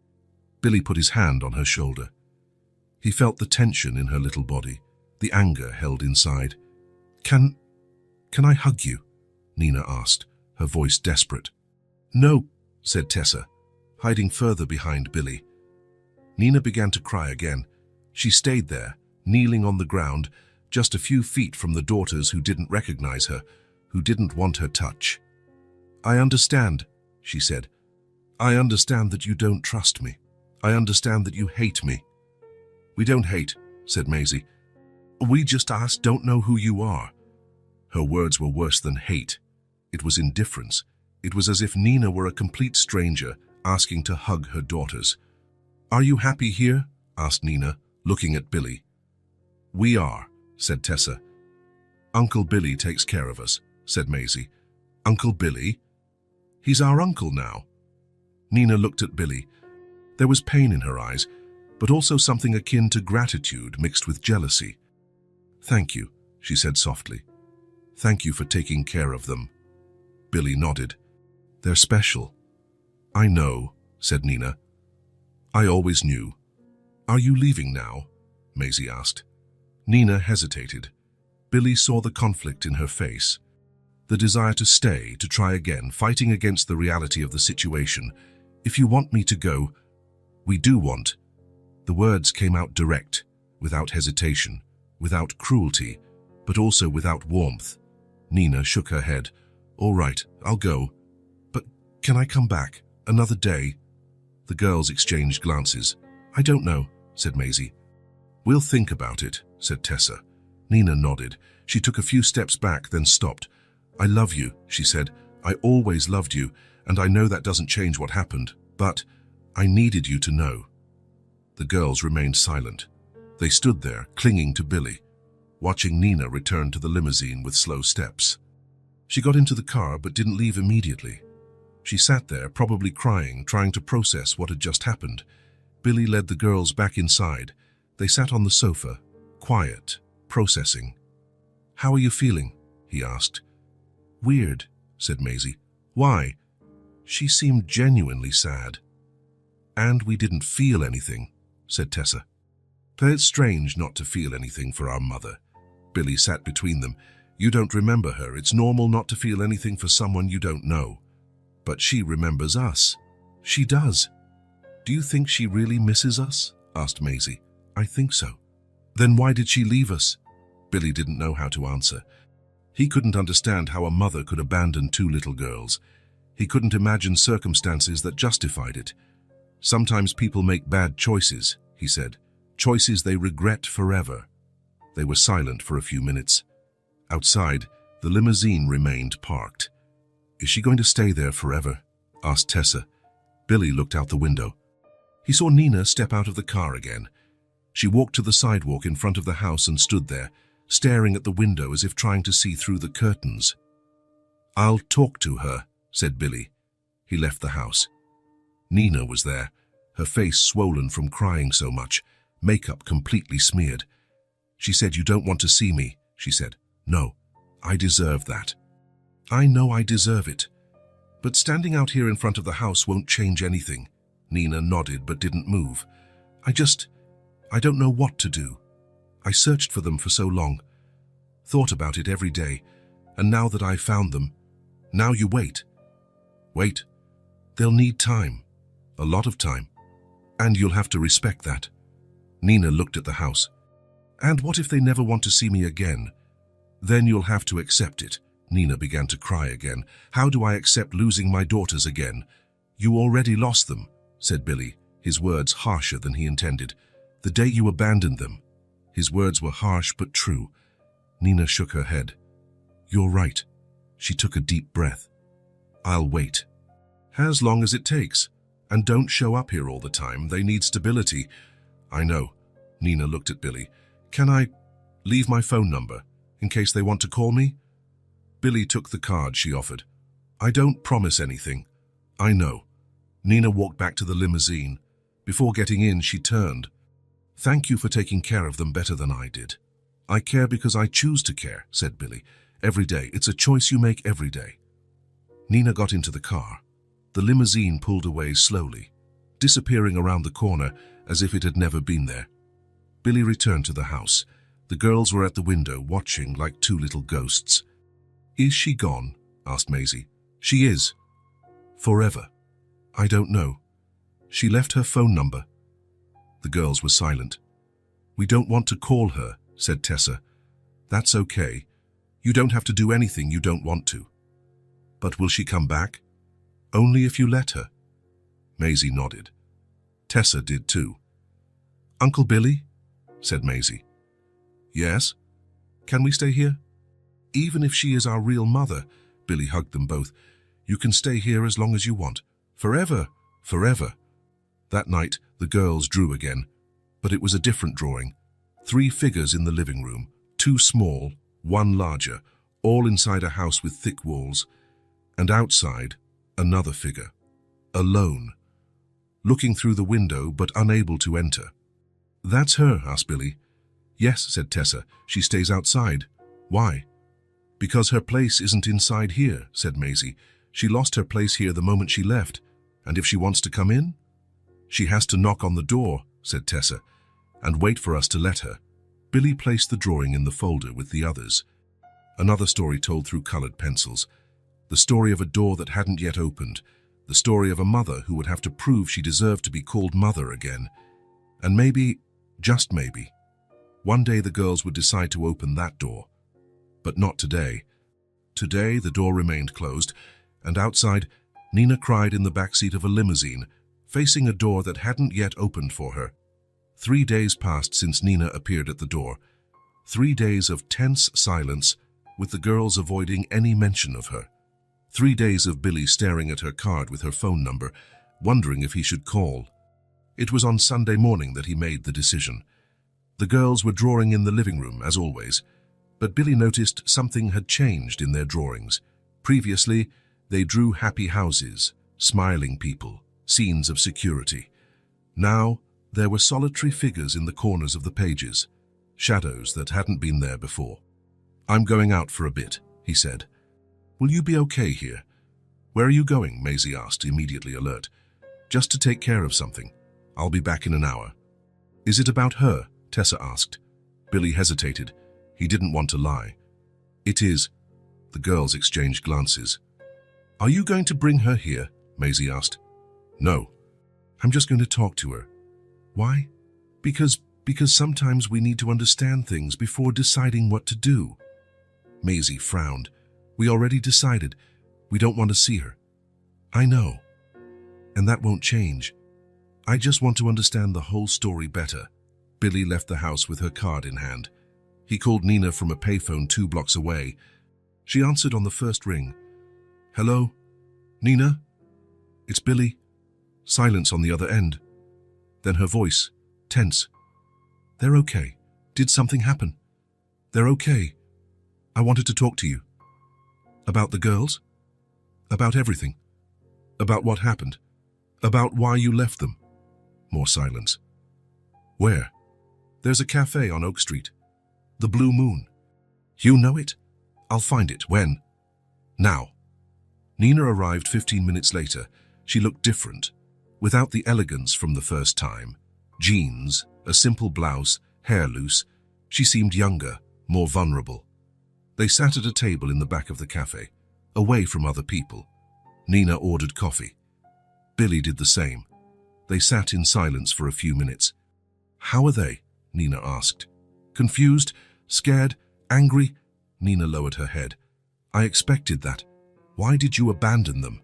Billy put his hand on her shoulder. He felt the tension in her little body, the anger held inside. Can I hug you?" Nina asked, her voice desperate. "No," said Tessa, hiding further behind Billy. Nina began to cry again. She stayed there, kneeling on the ground, just a few feet from the daughters who didn't recognize her, who didn't want her touch. "I understand," she said. "I understand that you don't trust me. I understand that you hate me." "We don't hate," said Maisie. "We just don't know who you are." Her words were worse than hate. It was indifference. It was as if Nina were a complete stranger asking to hug her daughters. "Are you happy here?" asked Nina, looking at Billy. "We are," said Tessa. "Uncle Billy takes care of us," said Maisie. "Uncle Billy? He's our uncle now." Nina looked at Billy. There was pain in her eyes, but also something akin to gratitude mixed with jealousy. "Thank you," she said softly. "Thank you for taking care of them." Billy nodded. "They're special." "I know," said Nina. "I always knew." "Are you leaving now?" Maisie asked. Nina hesitated. Billy saw the conflict in her face. The desire to stay, to try again, fighting against the reality of the situation. "If you want me to go, we do want." The words came out direct, without hesitation, without cruelty, but also without warmth. Nina shook her head. "All right, I'll go. But can I come back? Another day?" The girls exchanged glances. "I don't know," said Maisie. "We'll think about it," said Tessa. Nina nodded. She took a few steps back, then stopped. "I love you," she said. "I always loved you, and I know that doesn't change what happened, but I needed you to know." The girls remained silent. They stood there, clinging to Billy, watching Nina return to the limousine with slow steps. She got into the car but didn't leave immediately. She sat there, probably crying, trying to process what had just happened. Billy led the girls back inside. They sat on the sofa, quiet, processing. "How are you feeling?" he asked. "Weird," said Maisie. "Why?" She seemed genuinely sad. "And we didn't feel anything," said Tessa. "But it's strange not to feel anything for our mother." Billy sat between them. "You don't remember her. It's normal not to feel anything for someone you don't know. But she remembers us." "She does." "Do you think she really misses us?" asked Maisie. "I think so." "Then why did she leave us?" Billy didn't know how to answer. He couldn't understand how a mother could abandon two little girls. He couldn't imagine circumstances that justified it. "Sometimes people make bad choices," he said. "Choices they regret forever." They were silent for a few minutes. Outside, the limousine remained parked. "Is she going to stay there forever?" asked Tessa. Billy looked out the window. He saw Nina step out of the car again. She walked to the sidewalk in front of the house and stood there, staring at the window as if trying to see through the curtains. "I'll talk to her," said Billy. He left the house. Nina was there, her face swollen from crying so much, makeup completely smeared. She said, "You don't want to see me," she said. "No, I deserve that." "I know I deserve it. But standing out here in front of the house won't change anything." Nina nodded but didn't move. I don't know what to do. I searched for them for so long, thought about it every day, and now that I've found them, now you wait. Wait. They'll need time, a lot of time, and you'll have to respect that." Nina looked at the house. "And what if they never want to see me again? Then you'll have to accept it. Nina began to cry again. How do I accept losing my daughters again? You already lost them, said Billy, his words harsher than he intended. The day you abandoned them. His words were harsh but true. Nina shook her head. You're right. She took a deep breath. I'll wait. As long as it takes. And don't show up here all the time. They need stability. I know. Nina looked at Billy. Can I leave my phone number in case they want to call me? Billy took the card she offered. I don't promise anything. I know. Nina walked back to the limousine. Before getting in, she turned. Thank you for taking care of them better than I did. I care because I choose to care, said Billy. Every day. It's a choice you make every day. Nina got into the car. The limousine pulled away slowly, disappearing around the corner as if it had never been there. Billy returned to the house. The girls were at the window, watching like two little ghosts. Is she gone? Asked Maisie. She is. Forever. I don't know. She left her phone number. The girls were silent. We don't want to call her, said Tessa. That's okay. You don't have to do anything you don't want to. But will she come back? Only if you let her. Maisie nodded. Tessa did too. Uncle Billy? Said Maisie. Yes? Can we stay here? Even if she is our real mother, Billy hugged them both. You can stay here as long as you want. Forever, forever. That night, the girls drew again, but it was a different drawing. 3 figures in the living room, 2 small, 1 larger, all inside a house with thick walls, and outside, another figure, alone, looking through the window but unable to enter. That's her, asked Billy. Yes, said Tessa. She stays outside. Why? Because her place isn't inside here, said Maisie. She lost her place here the moment she left, and if she wants to come in? She has to knock on the door, said Tessa, and wait for us to let her. Billy placed the drawing in the folder with the others. Another story told through colored pencils. The story of a door that hadn't yet opened. The story of a mother who would have to prove she deserved to be called mother again. And maybe, just maybe, one day the girls would decide to open that door. But not today. Today the door remained closed, and outside, Nina cried in the backseat of a limousine, facing a door that hadn't yet opened for her. 3 days passed since Nina appeared at the door. 3 days of tense silence, with the girls avoiding any mention of her. 3 days of Billy staring at her card with her phone number, wondering if he should call. It was on Sunday morning that he made the decision. The girls were drawing in the living room, as always, but Billy noticed something had changed in their drawings. Previously, they drew happy houses, smiling people, scenes of security. Now, there were solitary figures in the corners of the pages, shadows that hadn't been there before. I'm going out for a bit, he said. Will you be okay here? Where are you going? Maisie asked, immediately alert. Just to take care of something. I'll be back in an hour. Is it about her? Tessa asked. Billy hesitated. He didn't want to lie. It is. The girls exchanged glances. Are you going to bring her here? Maisie asked. No. I'm just going to talk to her. Why? Because sometimes we need to understand things before deciding what to do. Maisie frowned. We already decided. We don't want to see her. I know. And that won't change. I just want to understand the whole story better. Billy left the house with her card in hand. He called Nina from a payphone 2 blocks away. She answered on the first ring. Hello? Nina? It's Billy. Silence on the other end. Then her voice, tense. They're okay. Did something happen? They're okay. I wanted to talk to you. About the girls? About everything. About what happened. About why you left them. More silence. Where? There's a cafe on Oak Street. The Blue Moon. You know it? I'll find it. When? Now. Nina arrived 15 minutes later. She looked different, without the elegance from the first time. Jeans, a simple blouse, hair loose. She seemed younger, more vulnerable. They sat at a table in the back of the cafe, away from other people. Nina ordered coffee. Billy did the same. They sat in silence for a few minutes. How are they? Nina asked. Confused, scared, angry. Nina lowered her head. I expected that. Why did you abandon them?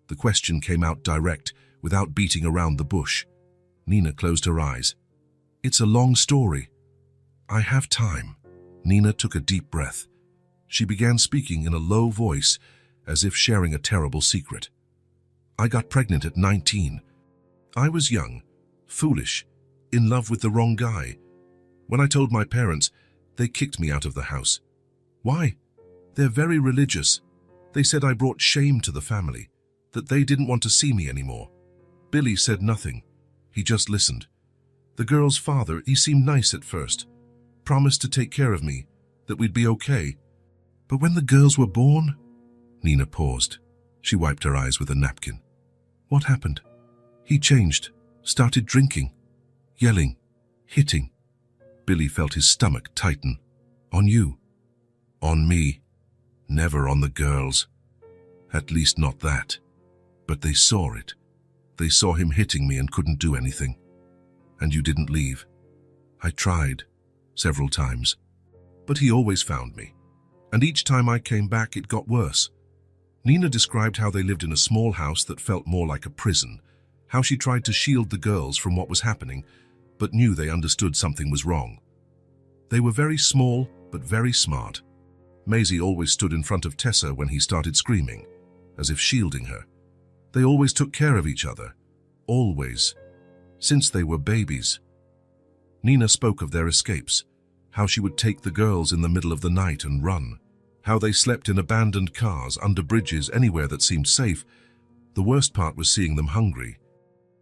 The question came out direct, without beating around the bush. Nina closed her eyes. It's a long story. I have time. Nina took a deep breath. She began speaking in a low voice, as if sharing a terrible secret. I got pregnant at 19. I was young, foolish, in love with the wrong guy. When I told my parents, they kicked me out of the house. Why? They're very religious. They said I brought shame to the family, that they didn't want to see me anymore. Billy said nothing. He just listened. The girl's father, he seemed nice at first, promised to take care of me, that we'd be okay. But when the girls were born... Nina paused. She wiped her eyes with a napkin. What happened? He changed, started drinking, yelling, hitting. Billy felt his stomach tighten. On you. On me. Never on the girls. At least not that. But they saw it. They saw him hitting me and couldn't do anything. And you didn't leave. I tried, several times. But he always found me. And each time I came back, it got worse. Nina described how they lived in a small house that felt more like a prison, how she tried to shield the girls from what was happening, but knew they understood something was wrong. They were very small, but very smart. Maisie always stood in front of Tessa when he started screaming, as if shielding her. They always took care of each other. Always. Since they were babies. Nina spoke of their escapes, how she would take the girls in the middle of the night and run, how they slept in abandoned cars, under bridges, anywhere that seemed safe. The worst part was seeing them hungry.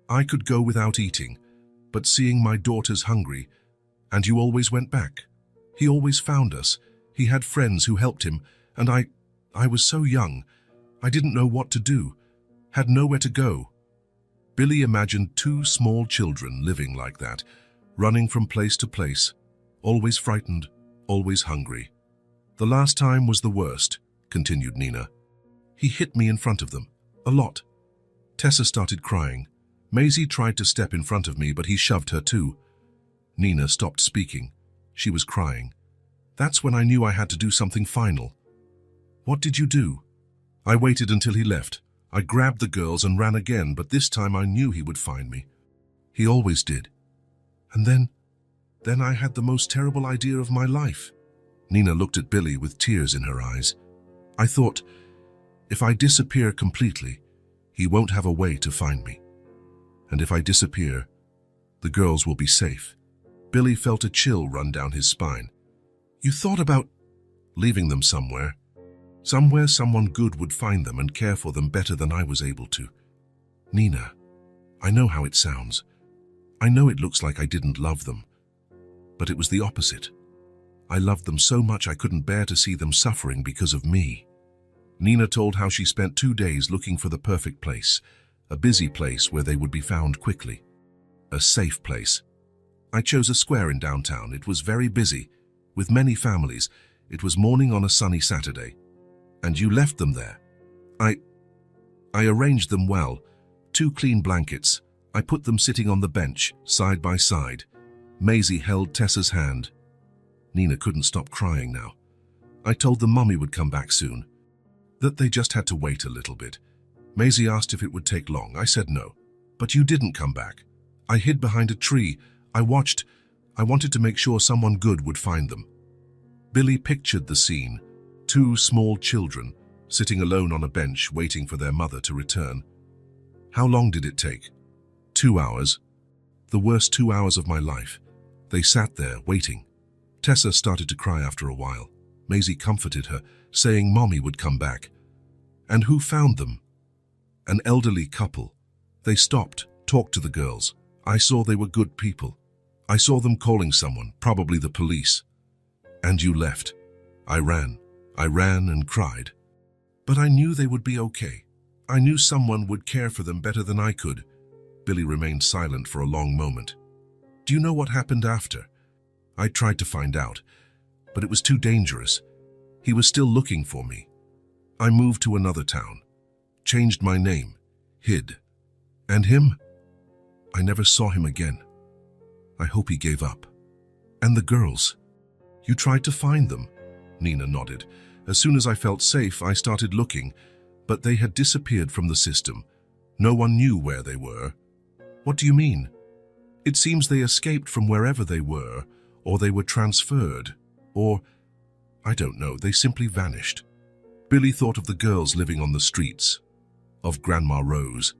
I could go without eating, but seeing my daughters hungry, and you always went back. He always found us. He had friends who helped him, and I was so young. I didn't know what to do, had nowhere to go. Billy imagined two small children living like that, running from place to place, always frightened, always hungry. The last time was the worst, continued Nina. He hit me in front of them, a lot. Tessa started crying. Maisie tried to step in front of me, but he shoved her too. Nina stopped speaking. She was crying. That's when I knew I had to do something final. What did you do? I waited until he left. I grabbed the girls and ran again, but this time I knew he would find me. He always did. And then I had the most terrible idea of my life. Nina looked at Billy with tears in her eyes. I thought, if I disappear completely, he won't have a way to find me. And if I disappear, the girls will be safe. Billy felt a chill run down his spine. You thought about leaving them somewhere. Somewhere someone good would find them and care for them better than I was able to. Nina, I know how it sounds. I know it looks like I didn't love them. But it was the opposite. I loved them so much I couldn't bear to see them suffering because of me. Nina told how she spent 2 days looking for the perfect place, a busy place where they would be found quickly. A safe place. I chose a square in downtown. It was very busy, with many families. It was morning on a sunny Saturday. And you left them there. I arranged them well. 2 clean blankets. I put them sitting on the bench, side by side. Maisie held Tessa's hand. Nina couldn't stop crying now. I told them Mommy would come back soon, that they just had to wait a little bit. Maisie asked if it would take long. I said no. But you didn't come back. I hid behind a tree. I watched. I wanted to make sure someone good would find them. Billy pictured the scene. 2 small children, sitting alone on a bench waiting for their mother to return. How long did it take? 2 hours. The worst 2 hours of my life. They sat there, waiting. Tessa started to cry after a while. Maisie comforted her, saying Mommy would come back. And who found them? An elderly couple. They stopped, talked to the girls. I saw they were good people. I saw them calling someone, probably the police. And you left. I ran and cried. But I knew they would be okay. I knew someone would care for them better than I could. Billy remained silent for a long moment. Do you know what happened after? I tried to find out, but it was too dangerous. He was still looking for me. I moved to another town, changed my name, hid. And him? I never saw him again. I hope he gave up. And the girls? You tried to find them. Nina nodded. As soon as I felt safe, I started looking, but they had disappeared from the system. No one knew where they were. What do you mean? It seems they escaped from wherever they were, or they were transferred, or, I don't know, they simply vanished. Billy thought of the girls living on the streets, of Grandma Rose,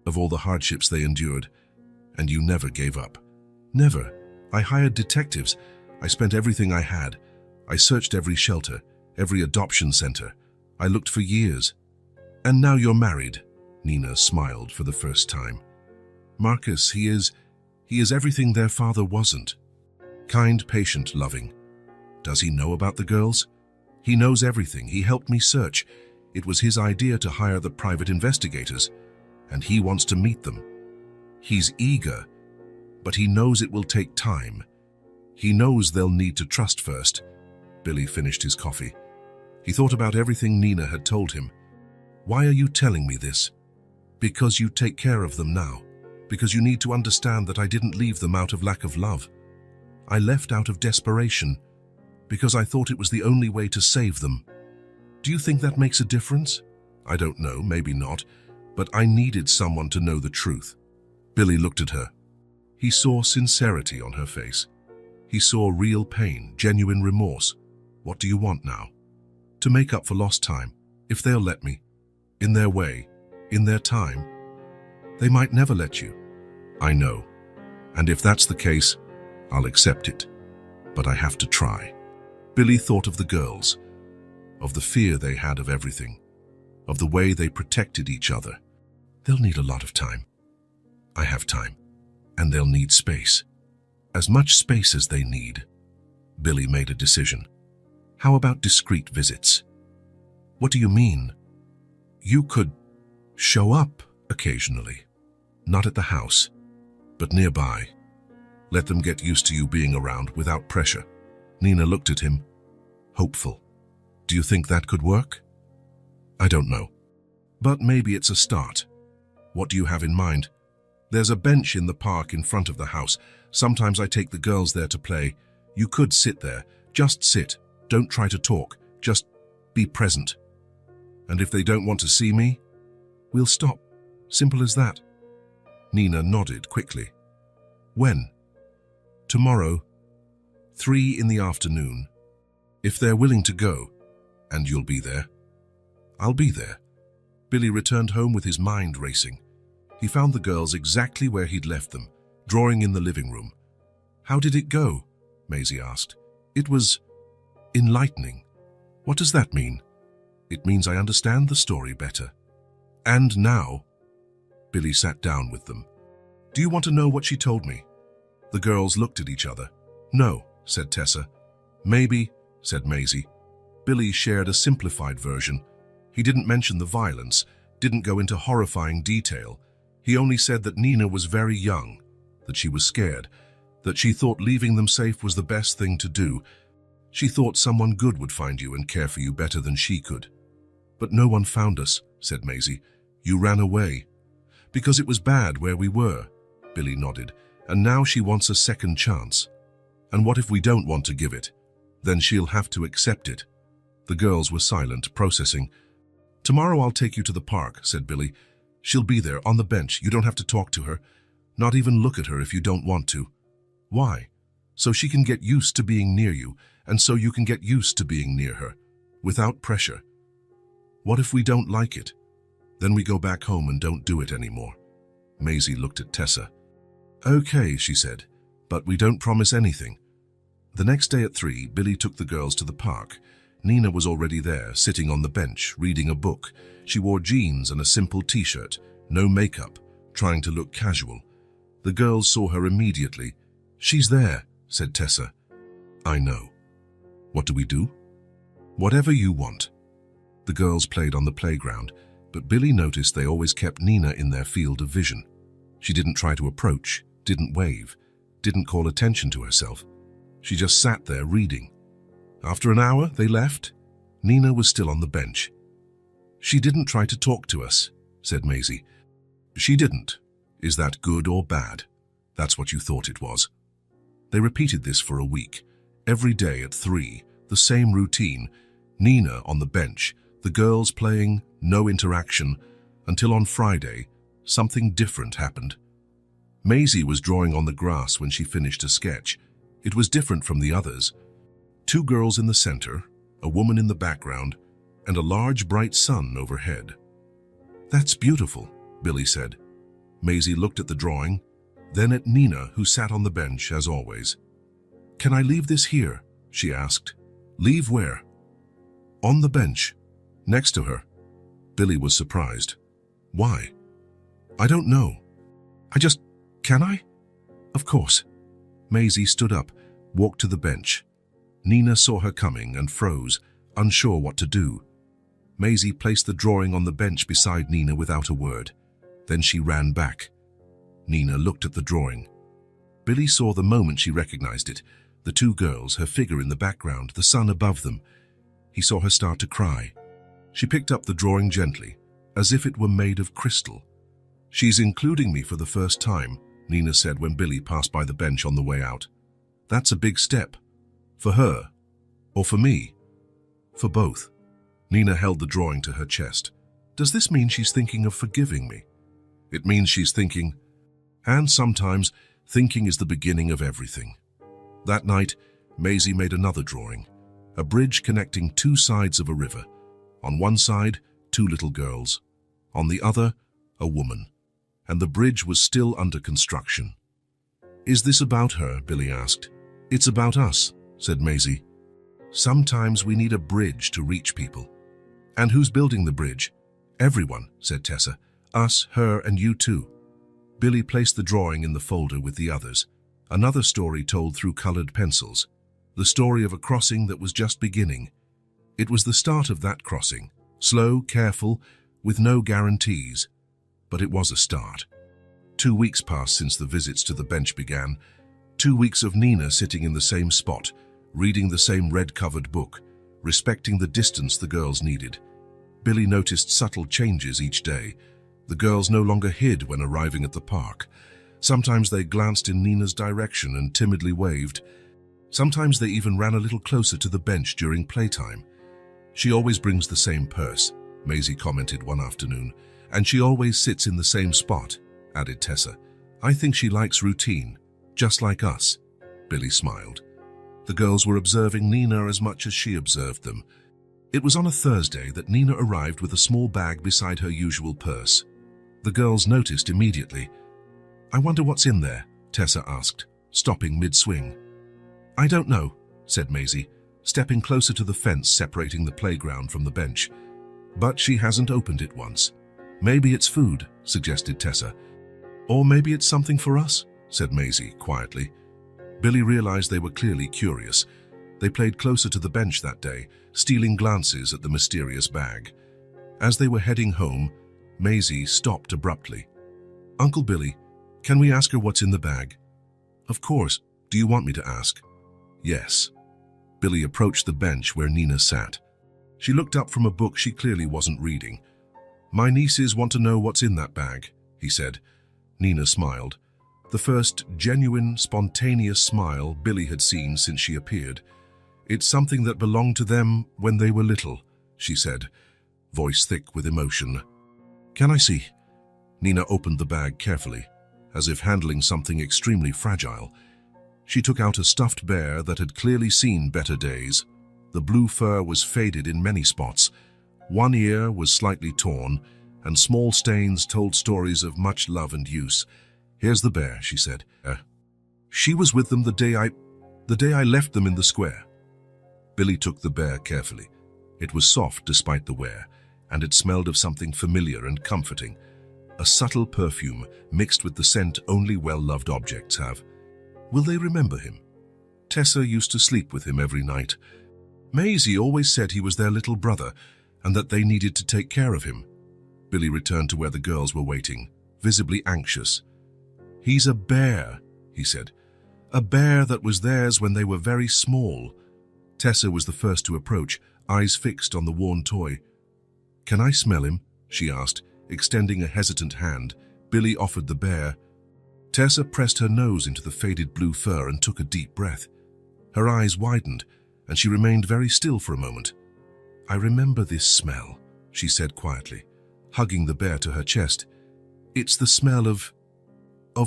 of all the hardships they endured, and you never gave up. Never. I hired detectives. I spent everything I had. I searched every shelter, every adoption center. I looked for years. And now you're married. Nina smiled for the first time. Marcus, he is everything their father wasn't. Kind, patient, loving. Does he know about the girls? He knows everything. He helped me search. It was his idea to hire the private investigators, and he wants to meet them. He's eager, but he knows it will take time. He knows they'll need to trust first. Billy finished his coffee. He thought about everything Nina had told him. Why are you telling me this? Because you take care of them now. Because you need to understand that I didn't leave them out of lack of love. I left out of desperation, because I thought it was the only way to save them. Do you think that makes a difference? I don't know, maybe not, but I needed someone to know the truth. Billy looked at her. He saw sincerity on her face. He saw real pain, genuine remorse. What do you want now? To make up for lost time, if they'll let me. In their way, in their time. They might never let you. I know. And if that's the case, I'll accept it. But I have to try. Billy thought of the girls, of the fear they had of everything, of the way they protected each other. They'll need a lot of time. I have time. And they'll need space. As much space as they need. Billy made a decision. How about discreet visits? What do you mean? You could show up occasionally. Not at the house, but nearby. Let them get used to you being around without pressure. Nina looked at him, hopeful. Do you think that could work? I don't know. But maybe it's a start. What do you have in mind? There's a bench in the park in front of the house. Sometimes I take the girls there to play. You could sit there. Just sit. Don't try to talk. Just be present. And if they don't want to see me, we'll stop. Simple as that. Nina nodded quickly. When? Tomorrow, 3 in the afternoon. If they're willing to go, and you'll be there. I'll be there. Billy returned home with his mind racing. He found the girls exactly where he'd left them, drawing in the living room. How did it go? Maisie asked. It was enlightening. What does that mean? It means I understand the story better. And now, Billy sat down with them. Do you want to know what she told me? The girls looked at each other. No, said Tessa. Maybe, said Maisie. Billy shared a simplified version. He didn't mention the violence, didn't go into horrifying detail. He only said that Nina was very young, that she was scared, that she thought leaving them safe was the best thing to do. She thought someone good would find you and care for you better than she could. But no one found us, said Maisie. You ran away. Because it was bad where we were, Billy nodded, and now she wants a second chance. And what if we don't want to give it? Then she'll have to accept it. The girls were silent, processing. Tomorrow I'll take you to the park, said Billy. She'll be there, on the bench. You don't have to talk to her. Not even look at her if you don't want to. Why? So she can get used to being near you, and so you can get used to being near her, without pressure. What if we don't like it? Then we go back home and don't do it anymore. Maisie looked at Tessa. Okay, she said, but we don't promise anything. The next day at 3, Billy took the girls to the park. Nina was already there, sitting on the bench, reading a book. She wore jeans and a simple t-shirt, no makeup, trying to look casual. The girls saw her immediately. She's there, said Tessa. I know. What do we do? Whatever you want. The girls played on the playground, but Billy noticed they always kept Nina in their field of vision. She didn't try to approach, didn't wave, didn't call attention to herself. She just sat there reading. After an hour, they left. Nina was still on the bench. She didn't try to talk to us, said Maisie. She didn't. Is that good or bad? That's what you thought it was. They repeated this for a week. Every day at 3, the the same routine. Nina on the bench, the girls playing, no interaction, until on Friday, something different happened. Maisie was drawing on the grass when she finished a sketch. It was different from the others. Two girls in the center, a woman in the background, and a large bright sun overhead. "That's beautiful," Billy said. Maisie looked at the drawing, then at Nina, who sat on the bench as always. "Can I leave this here?" she asked. "Leave where?" "On the bench, next to her." Billy was surprised. "Why?" "I don't know. Can I?" "Of course." Maisie stood up, walked to the bench. Nina saw her coming and froze, unsure what to do. Maisie placed the drawing on the bench beside Nina without a word. Then she ran back. Nina looked at the drawing. Billy saw the moment she recognized it. The two girls, her figure in the background, the sun above them. He saw her start to cry. She picked up the drawing gently, as if it were made of crystal. "She's including me for the first time," Nina said when Billy passed by the bench on the way out. "That's a big step. For her, or for me?" "For both." Nina held the drawing to her chest. "Does this mean she's thinking of forgiving me?" "It means she's thinking. And sometimes, thinking is the beginning of everything." That night, Maisie made another drawing. A bridge connecting two sides of a river. On one side, two little girls. On the other, a woman. And the bridge was still under construction. "Is this about her?" Billy asked. "It's about us," said Maisie. "Sometimes we need a bridge to reach people." "And who's building the bridge?" "Everyone," said Tessa. "Us, her, and you too." Billy placed the drawing in the folder with the others. Another story told through colored pencils. The story of a crossing that was just beginning. It was the start of that crossing. Slow, careful, with no guarantees. But it was a start. 2 weeks passed since the visits to the bench began. 2 weeks of Nina sitting in the same spot, reading the same red-covered book, respecting the distance the girls needed. Billy noticed subtle changes each day. The girls no longer hid when arriving at the park. Sometimes they glanced in Nina's direction and timidly waved. Sometimes they even ran a little closer to the bench during playtime. "She always brings the same purse," Maisie commented one afternoon. "And she always sits in the same spot," added Tessa. "I think she likes routine, just like us." Billy smiled. The girls were observing Nina as much as she observed them. It was on a Thursday that Nina arrived with a small bag beside her usual purse. The girls noticed immediately. "I wonder what's in there?" Tessa asked, stopping mid-swing. "I don't know," said Maisie, stepping closer to the fence separating the playground from the bench. "But she hasn't opened it once." "Maybe it's food," suggested Tessa. "Or maybe it's something for us," said Maisie quietly. Billy realized they were clearly curious. They played closer to the bench that day, stealing glances at the mysterious bag. As they were heading home, Maisie stopped abruptly. "Uncle Billy, can we ask her what's in the bag?" "Of course. Do you want me to ask?" "Yes." Billy approached the bench where Nina sat. She looked up from a book she clearly wasn't reading. "My nieces want to know what's in that bag," he said. Nina smiled. The first genuine, spontaneous smile Billy had seen since she appeared. "It's something that belonged to them when they were little," she said, voice thick with emotion. "Can I see?" Nina opened the bag carefully, as if handling something extremely fragile. She took out a stuffed bear that had clearly seen better days. The blue fur was faded in many spots. One ear was slightly torn, and small stains told stories of much love and use. "Here's the bear," she said. "She was with them the day I left them in the square." Billy took the bear carefully. It was soft despite the wear, and it smelled of something familiar and comforting. A subtle perfume mixed with the scent only well-loved objects have. Will they remember him? Tessa used to sleep with him every night. Maisie always said he was their little brother and that they needed to take care of him. Billy returned to where the girls were waiting, visibly anxious. "He's a bear," he said. "A bear that was theirs when they were very small." Tessa was the first to approach, eyes fixed on the worn toy. "Can I smell him?" she asked, extending a hesitant hand. Billy offered the bear. Tessa pressed her nose into the faded blue fur and took a deep breath. Her eyes widened. and she remained very still for a moment. "I remember this smell," she said quietly, hugging the bear to her chest. "It's the smell of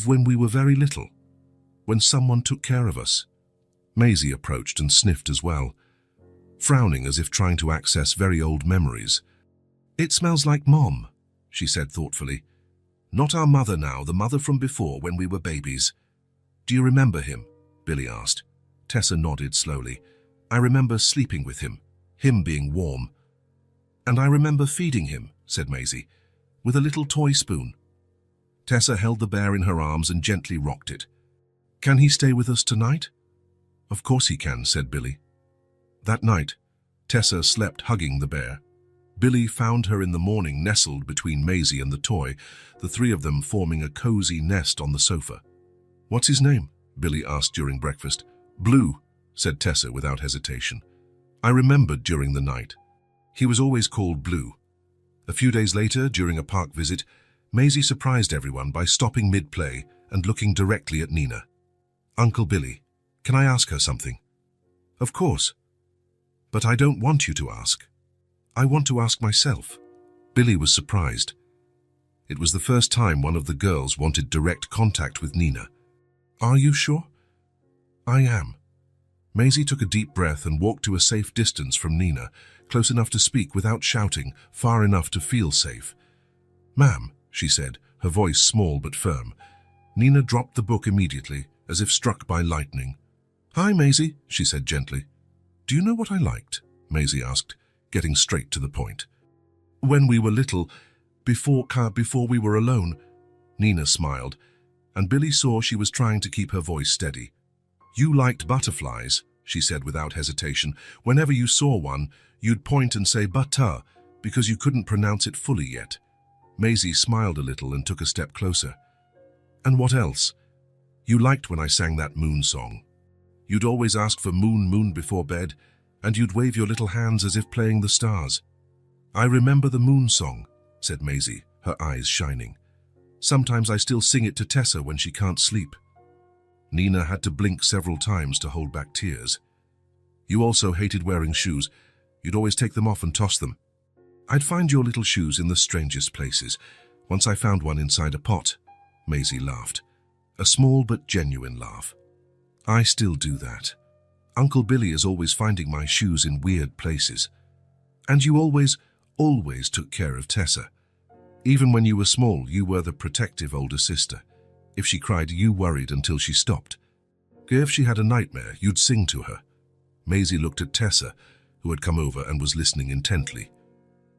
when we were very little, when someone took care of us." Maisie approached and sniffed as well, frowning as if trying to access very old memories. "It smells like Mom," she said thoughtfully. "Not our mother now, the mother from before when we were babies." "Do you remember him?" Billy asked. Tessa nodded slowly. "I remember sleeping with him being warm. And I remember feeding him," said Maisie, "with a little toy spoon." Tessa held the bear in her arms and gently rocked it. "Can he stay with us tonight?" "Of course he can," said Billy. That night, Tessa slept hugging the bear. Billy found her in the morning nestled between Maisie and the toy, the three of them forming a cozy nest on the sofa. "What's his name?" Billy asked during breakfast. "Blue," said Tessa without hesitation. "I remembered during the night. He was always called Blue." A few days later, during a park visit, Maisie surprised everyone by stopping mid-play and looking directly at Nina. "Uncle Billy, can I ask her something?" "Of course. But I don't want you to ask. I want to ask myself." Billy was surprised. It was the first time one of the girls wanted direct contact with Nina. "Are you sure?" "I am." Maisie took a deep breath and walked to a safe distance from Nina, close enough to speak without shouting, far enough to feel safe. "Ma'am," she said, her voice small but firm. Nina dropped the book immediately, as if struck by lightning. "Hi, Maisie," she said gently. "Do you know what I liked?" Maisie asked, getting straight to the point. "When we were little, before we were alone." Nina smiled, and Billy saw she was trying to keep her voice steady. "You liked butterflies," she said without hesitation. "Whenever you saw one, you'd point and say butter, because you couldn't pronounce it fully yet." Maisie smiled a little and took a step closer. "And what else? You liked when I sang that moon song. You'd always ask for moon, moon before bed, and you'd wave your little hands as if playing the stars." "I remember the moon song," said Maisie, her eyes shining. "Sometimes I still sing it to Tessa when she can't sleep." Nina had to blink several times to hold back tears. "You also hated wearing shoes. You'd always take them off and toss them. I'd find your little shoes in the strangest places. Once I found one inside a pot." Maisie laughed, a small but genuine laugh. "I still do that. Uncle Billy is always finding my shoes in weird places. And you always took care of Tessa. Even when you were small, you were the protective older sister. If she cried, you worried until she stopped. If she had a nightmare, you'd sing to her." Maisie looked at Tessa, who had come over and was listening intently.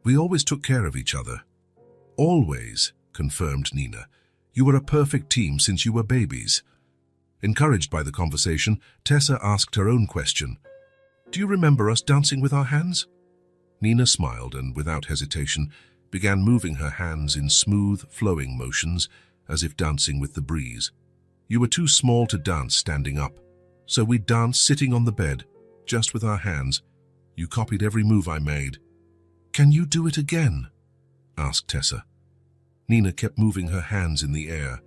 "We always took care of each other." "Always," confirmed Nina. "You were a perfect team since you were babies." Encouraged by the conversation, Tessa asked her own question. "Do you remember us dancing with our hands?" Nina smiled and, without hesitation, began moving her hands in smooth, flowing motions, as if dancing with the breeze. "You were too small to dance standing up, so we'd dance sitting on the bed, just with our hands. You copied every move I made." "Can you do it again?" asked Tessa. Nina kept moving her hands in the air.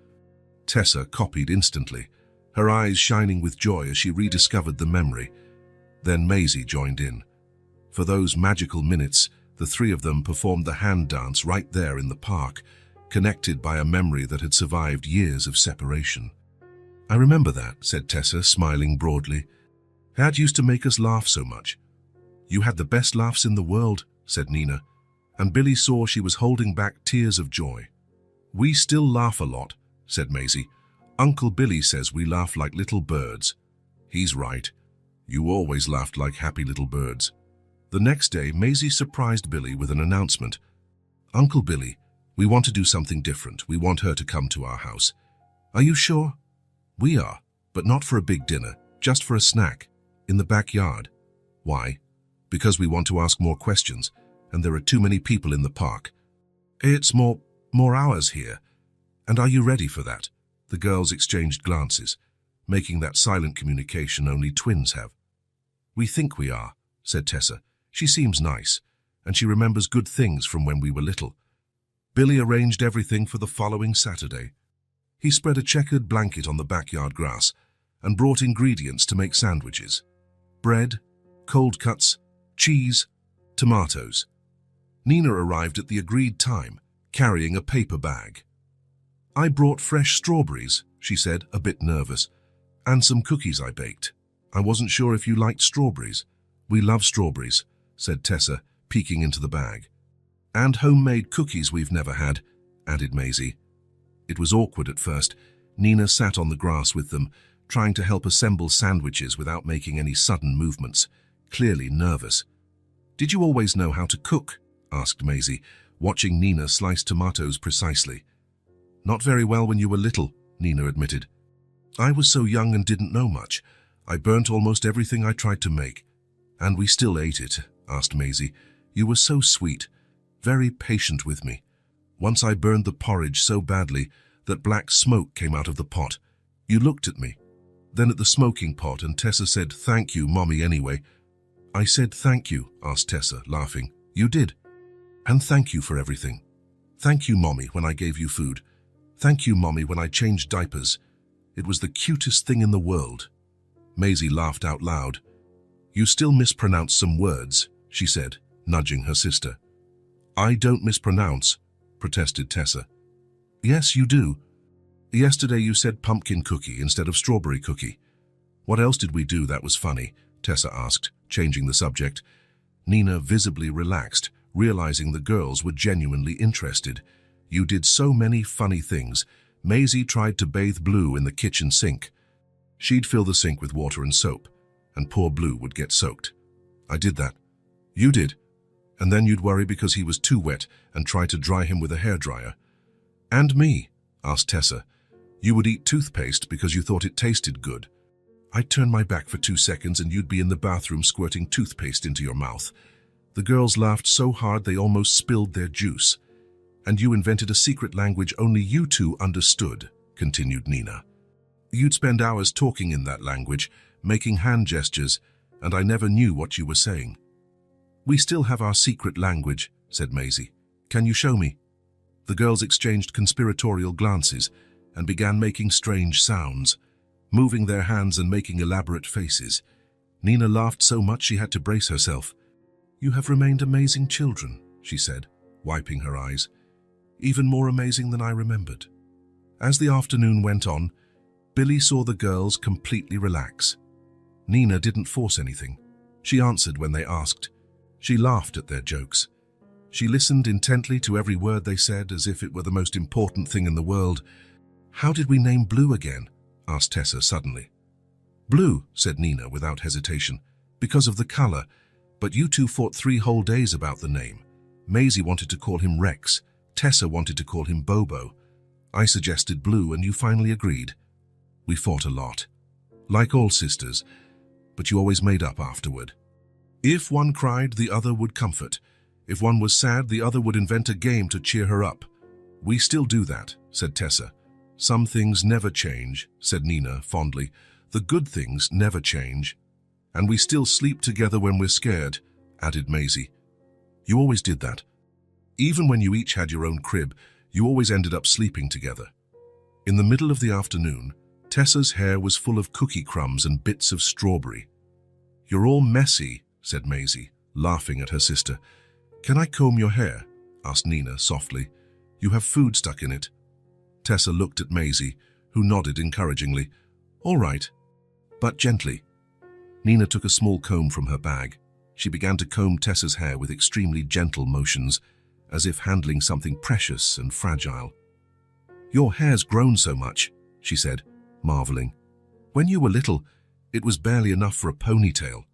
Tessa copied instantly, her eyes shining with joy as she rediscovered the memory. Then Maisie joined in. For those magical minutes, the three of them performed the hand dance right there in the park, connected by a memory that had survived years of separation. "I remember that," said Tessa, smiling broadly. "Dad used to make us laugh so much." "You had the best laughs in the world," said Nina, and Billy saw she was holding back tears of joy. "We still laugh a lot," said Maisie. "Uncle Billy says we laugh like little birds." "He's right. You always laughed like happy little birds." The next day, Maisie surprised Billy with an announcement. "Uncle Billy, we want to do something different. We want her to come to our house." "Are you sure?" "We are, but not for a big dinner, just for a snack, in the backyard." "Why?" "Because we want to ask more questions, and there are too many people in the park. It's more hours here. And are you ready for that?" The girls exchanged glances, making that silent communication only twins have. "We think we are," said Tessa. "She seems nice, and she remembers good things from when we were little." Billy arranged everything for the following Saturday. He spread a checkered blanket on the backyard grass and brought ingredients to make sandwiches. Bread, cold cuts, cheese, tomatoes. Nina arrived at the agreed time, carrying a paper bag. "I brought fresh strawberries," she said, a bit nervous, "and some cookies I baked. I wasn't sure if you liked strawberries." "We love strawberries," said Tessa, peeking into the bag. "And homemade cookies we've never had," added Maisie. It was awkward at first. Nina sat on the grass with them, trying to help assemble sandwiches without making any sudden movements, clearly nervous. "Did you always know how to cook?" asked Maisie, watching Nina slice tomatoes precisely. "Not very well when you were little," Nina admitted. "I was so young and didn't know much. I burnt almost everything I tried to make." "And we still ate it," asked Maisie. "You were so sweet, very patient with me. Once I burned the porridge so badly that black smoke came out of the pot. You looked at me, then at the smoking pot, and Tessa said, 'Thank you, Mommy, anyway.'" "I said thank you," asked Tessa, laughing. "You did. And thank you for everything. Thank you, Mommy, when I gave you food. Thank you, Mommy, when I changed diapers. It was the cutest thing in the world." Maisie laughed out loud. "You still mispronounce some words," she said, nudging her sister. "I don't mispronounce," protested Tessa. "Yes, you do. Yesterday you said pumpkin cookie instead of strawberry cookie." "What else did we do that was funny?" Tessa asked, changing the subject. Nina visibly relaxed, realizing the girls were genuinely interested. "You did so many funny things." Maisie tried to bathe Blue in the kitchen sink. She'd fill the sink with water and soap, and poor Blue would get soaked. "I did that." "You did. And then you'd worry because he was too wet and try to dry him with a hairdryer." "And me?" asked Tessa. "You would eat toothpaste because you thought it tasted good. I'd turn my back for 2 seconds and you'd be in the bathroom squirting toothpaste into your mouth." The girls laughed so hard they almost spilled their juice. "And you invented a secret language only you two understood," continued Nina. "You'd spend hours talking in that language, making hand gestures, and I never knew what you were saying." "We still have our secret language," said Maisie. "Can you show me?" The girls exchanged conspiratorial glances and began making strange sounds, moving their hands and making elaborate faces. Nina laughed so much she had to brace herself. "You have remained amazing children," she said, wiping her eyes. "Even more amazing than I remembered." As the afternoon went on, Billy saw the girls completely relax. Nina didn't force anything. She answered when they asked. She laughed at their jokes. She listened intently to every word they said as if it were the most important thing in the world. "How did we name Blue again?" asked Tessa suddenly. "Blue," said Nina without hesitation, "because of the color. But you two fought 3 whole days about the name. Maisie wanted to call him Rex. Tessa wanted to call him Bobo. I suggested Blue and you finally agreed. We fought a lot. Like all sisters, but you always made up afterward. If one cried, the other would comfort. If one was sad, the other would invent a game to cheer her up. We still do that," said Tessa. "Some things never change," said Nina fondly. "The good things never change. And we still sleep together when we're scared," added Maisie. "You always did that. Even when you each had your own crib, you always ended up sleeping together." In the middle of the afternoon, Tessa's hair was full of cookie crumbs and bits of strawberry. "You're all messy," said Maisie, laughing at her sister. "Can I comb your hair?" asked Nina softly. "You have food stuck in it." Tessa looked at Maisie, who nodded encouragingly. "All right, but gently." Nina took a small comb from her bag. She began to comb Tessa's hair with extremely gentle motions, as if handling something precious and fragile. "Your hair's grown so much," she said, marveling. "When you were little, it was barely enough for a ponytail."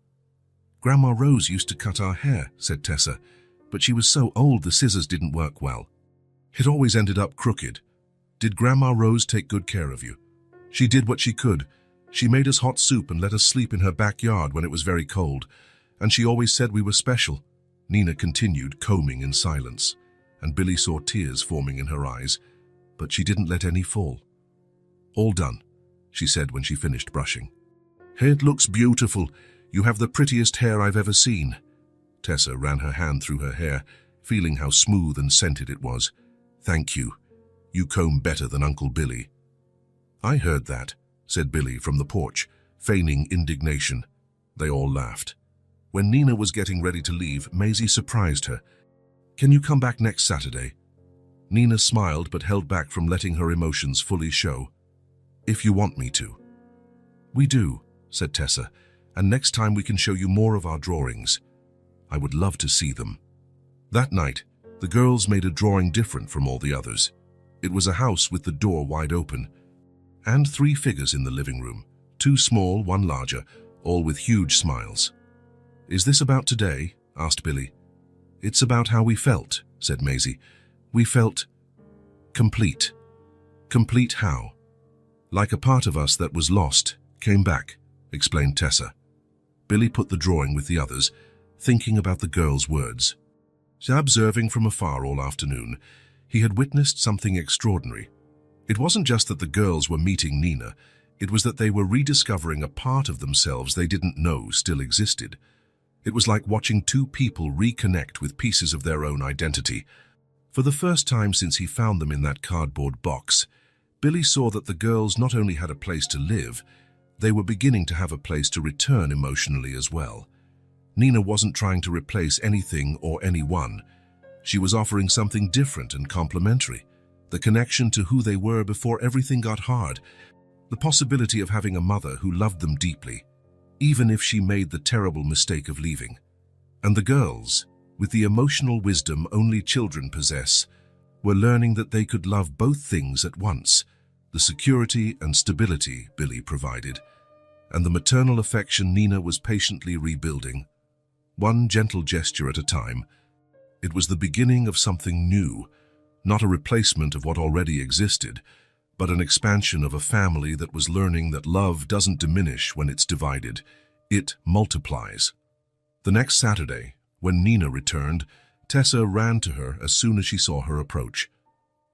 "Grandma Rose used to cut our hair," said Tessa, "but she was so old the scissors didn't work well. It always ended up crooked." "Did Grandma Rose take good care of you?" "She did what she could. She made us hot soup and let us sleep in her backyard when it was very cold. And she always said we were special." Nina continued combing in silence, and Billy saw tears forming in her eyes, but she didn't let any fall. "All done," she said when she finished brushing. "It looks beautiful. You have the prettiest hair I've ever seen." Tessa ran her hand through her hair, feeling how smooth and scented it was. "Thank you. You comb better than Uncle Billy." "I heard that," said Billy from the porch, feigning indignation. They all laughed. When Nina was getting ready to leave, Maisie surprised her. "Can you come back next Saturday?" Nina smiled but held back from letting her emotions fully show. "If you want me to." "We do," said Tessa, "and next time we can show you more of our drawings. I would love to see them." That night, the girls made a drawing different from all the others. It was a house with the door wide open, and 3 figures in the living room, 2 small, 1 larger, all with huge smiles. "Is this about today?" asked Billy. "It's about how we felt," said Maisie. "We felt complete." "Complete how?" "Like a part of us that was lost came back," explained Tessa. Billy put the drawing with the others, thinking about the girls' words. Observing from afar all afternoon, he had witnessed something extraordinary. It wasn't just that the girls were meeting Nina, it was that they were rediscovering a part of themselves they didn't know still existed. It was like watching 2 people reconnect with pieces of their own identity. For the first time since he found them in that cardboard box, Billy saw that the girls not only had a place to live, they were beginning to have a place to return emotionally as well. Nina wasn't trying to replace anything or anyone. She was offering something different and complementary, the connection to who they were before everything got hard, the possibility of having a mother who loved them deeply, even if she made the terrible mistake of leaving. And the girls, with the emotional wisdom only children possess, were learning that they could love both things at once, the security and stability Billy provided, and the maternal affection Nina was patiently rebuilding. One gentle gesture at a time, it was the beginning of something new, not a replacement of what already existed, but an expansion of a family that was learning that love doesn't diminish when it's divided, it multiplies. The next Saturday, when Nina returned, Tessa ran to her as soon as she saw her approach.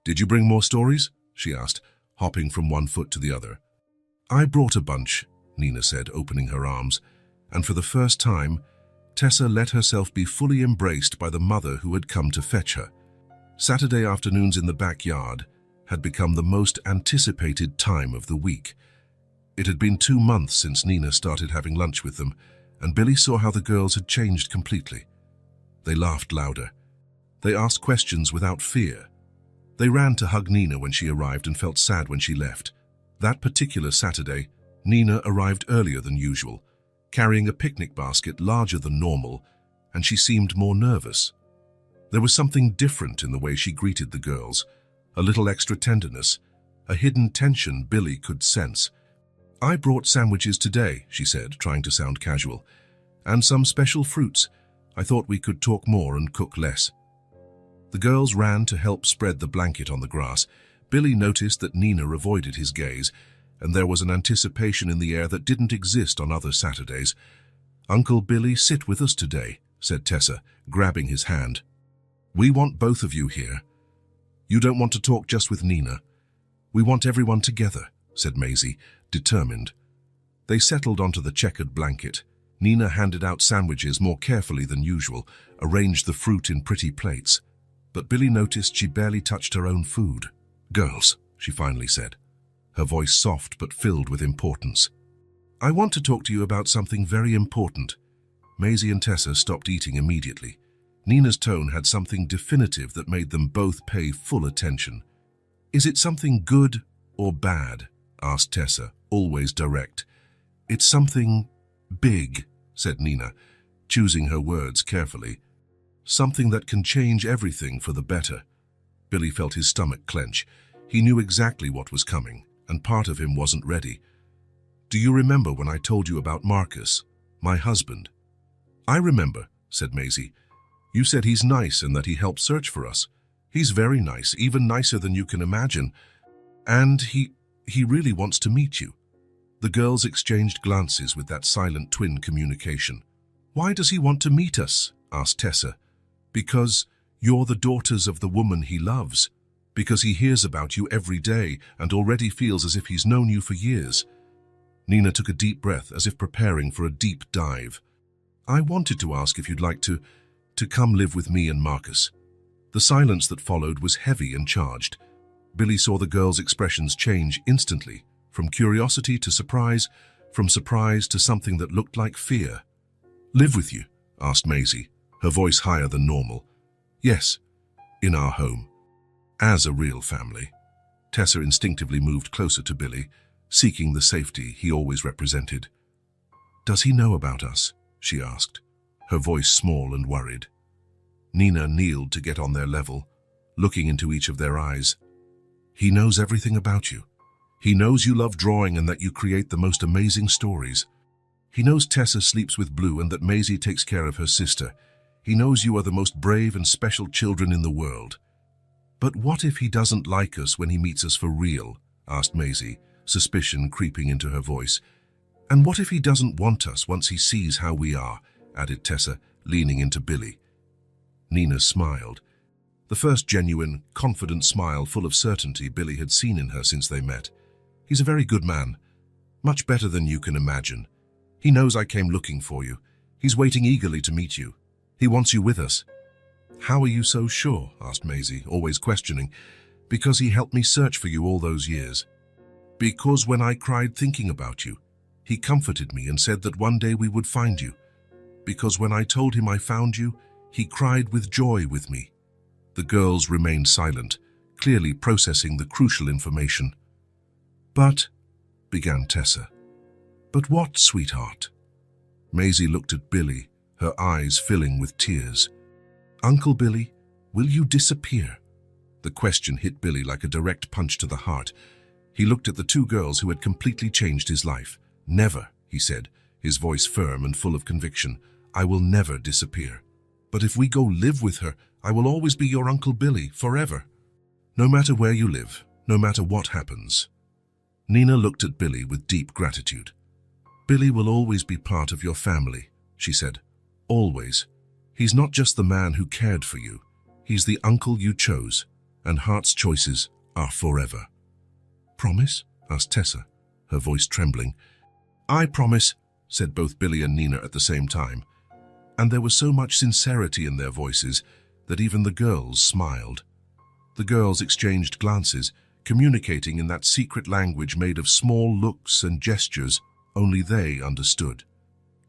"Did you bring more stories?" she asked, hopping from one foot to the other. "I brought a bunch," Nina said, opening her arms, and for the first time, Tessa let herself be fully embraced by the mother who had come to fetch her. Saturday afternoons in the backyard had become the most anticipated time of the week. It had been 2 months since Nina started having lunch with them, and Billy saw how the girls had changed completely. They laughed louder. They asked questions without fear. They ran to hug Nina when she arrived and felt sad when she left. That particular Saturday, Nina arrived earlier than usual, carrying a picnic basket larger than normal, and she seemed more nervous. There was something different in the way she greeted the girls, a little extra tenderness, a hidden tension Billy could sense. "I brought sandwiches today," she said, trying to sound casual, "and some special fruits. I thought we could talk more and cook less." The girls ran to help spread the blanket on the grass. Billy noticed that Nina avoided his gaze, and there was an anticipation in the air that didn't exist on other Saturdays. "Uncle Billy, sit with us today," said Tessa, grabbing his hand. "We want both of you here. You don't want to talk just with Nina. We want everyone together," said Maisie, determined. They settled onto the checkered blanket. Nina handed out sandwiches more carefully than usual, arranged the fruit in pretty plates. But Billy noticed she barely touched her own food. "Girls," she finally said, her voice soft but filled with importance, "I want to talk to you about something very important." Maisie and Tessa stopped eating immediately. Nina's tone had something definitive that made them both pay full attention. "Is it something good or bad?" asked Tessa, always direct. "It's something big," said Nina, choosing her words carefully. "Something that can change everything for the better." Billy felt his stomach clench. He knew exactly what was coming, and part of him wasn't ready. "Do you remember when I told you about Marcus, my husband?" "I remember," said Maisie. "You said he's nice and that he helped search for us. He's very nice, even nicer than you can imagine. And he really wants to meet you." The girls exchanged glances with that silent twin communication. "Why does he want to meet us?" asked Tessa. "Because you're the daughters of the woman he loves. Because he hears about you every day and already feels as if he's known you for years." Nina took a deep breath as if preparing for a deep dive. "I wanted to ask if you'd like to come live with me and Marcus." The silence that followed was heavy and charged. Billy saw the girls' expressions change instantly, from curiosity to surprise, from surprise to something that looked like fear. "Live with you?" asked Maisie, her voice higher than normal. Yes, in our home. As a real family. Tessa instinctively moved closer to Billy, seeking the safety he always represented. Does he know about us? She asked, her voice small and worried. Nina kneeled to get on their level, looking into each of their eyes. He knows everything about you. He knows you love drawing and that you create the most amazing stories. He knows Tessa sleeps with Blue and that Maisie takes care of her sister. He knows you are the most brave and special children in the world. But what if he doesn't like us when he meets us for real? Asked Maisie, suspicion creeping into her voice. And what if he doesn't want us once he sees how we are? Added Tessa, leaning into Billy. Nina smiled. The first genuine, confident smile full of certainty Billy had seen in her since they met. He's a very good man. Much better than you can imagine. He knows I came looking for you. He's waiting eagerly to meet you. He wants you with us. How are you so sure? Asked Maisie, always questioning. Because he helped me search for you all those years. Because when I cried thinking about you, he comforted me and said that one day we would find you. Because when I told him I found you, he cried with joy with me. The girls remained silent, clearly processing the crucial information. But, began Tessa. But what, sweetheart? Maisie looked at Billy, her eyes filling with tears. Uncle Billy, will you disappear? The question hit Billy like a direct punch to the heart. He looked at the two girls who had completely changed his life. Never, he said, his voice firm and full of conviction. I will never disappear. But if we go live with her, I will always be your Uncle Billy, forever. No matter where you live, no matter what happens. Nina looked at Billy with deep gratitude. Billy will always be part of your family, she said. Always. He's not just the man who cared for you. He's the uncle you chose, and heart's choices are forever. Promise? Asked Tessa, her voice trembling. I promise, said both Billy and Nina at the same time. And there was so much sincerity in their voices that even the girls smiled. The girls exchanged glances, communicating in that secret language made of small looks and gestures only they understood.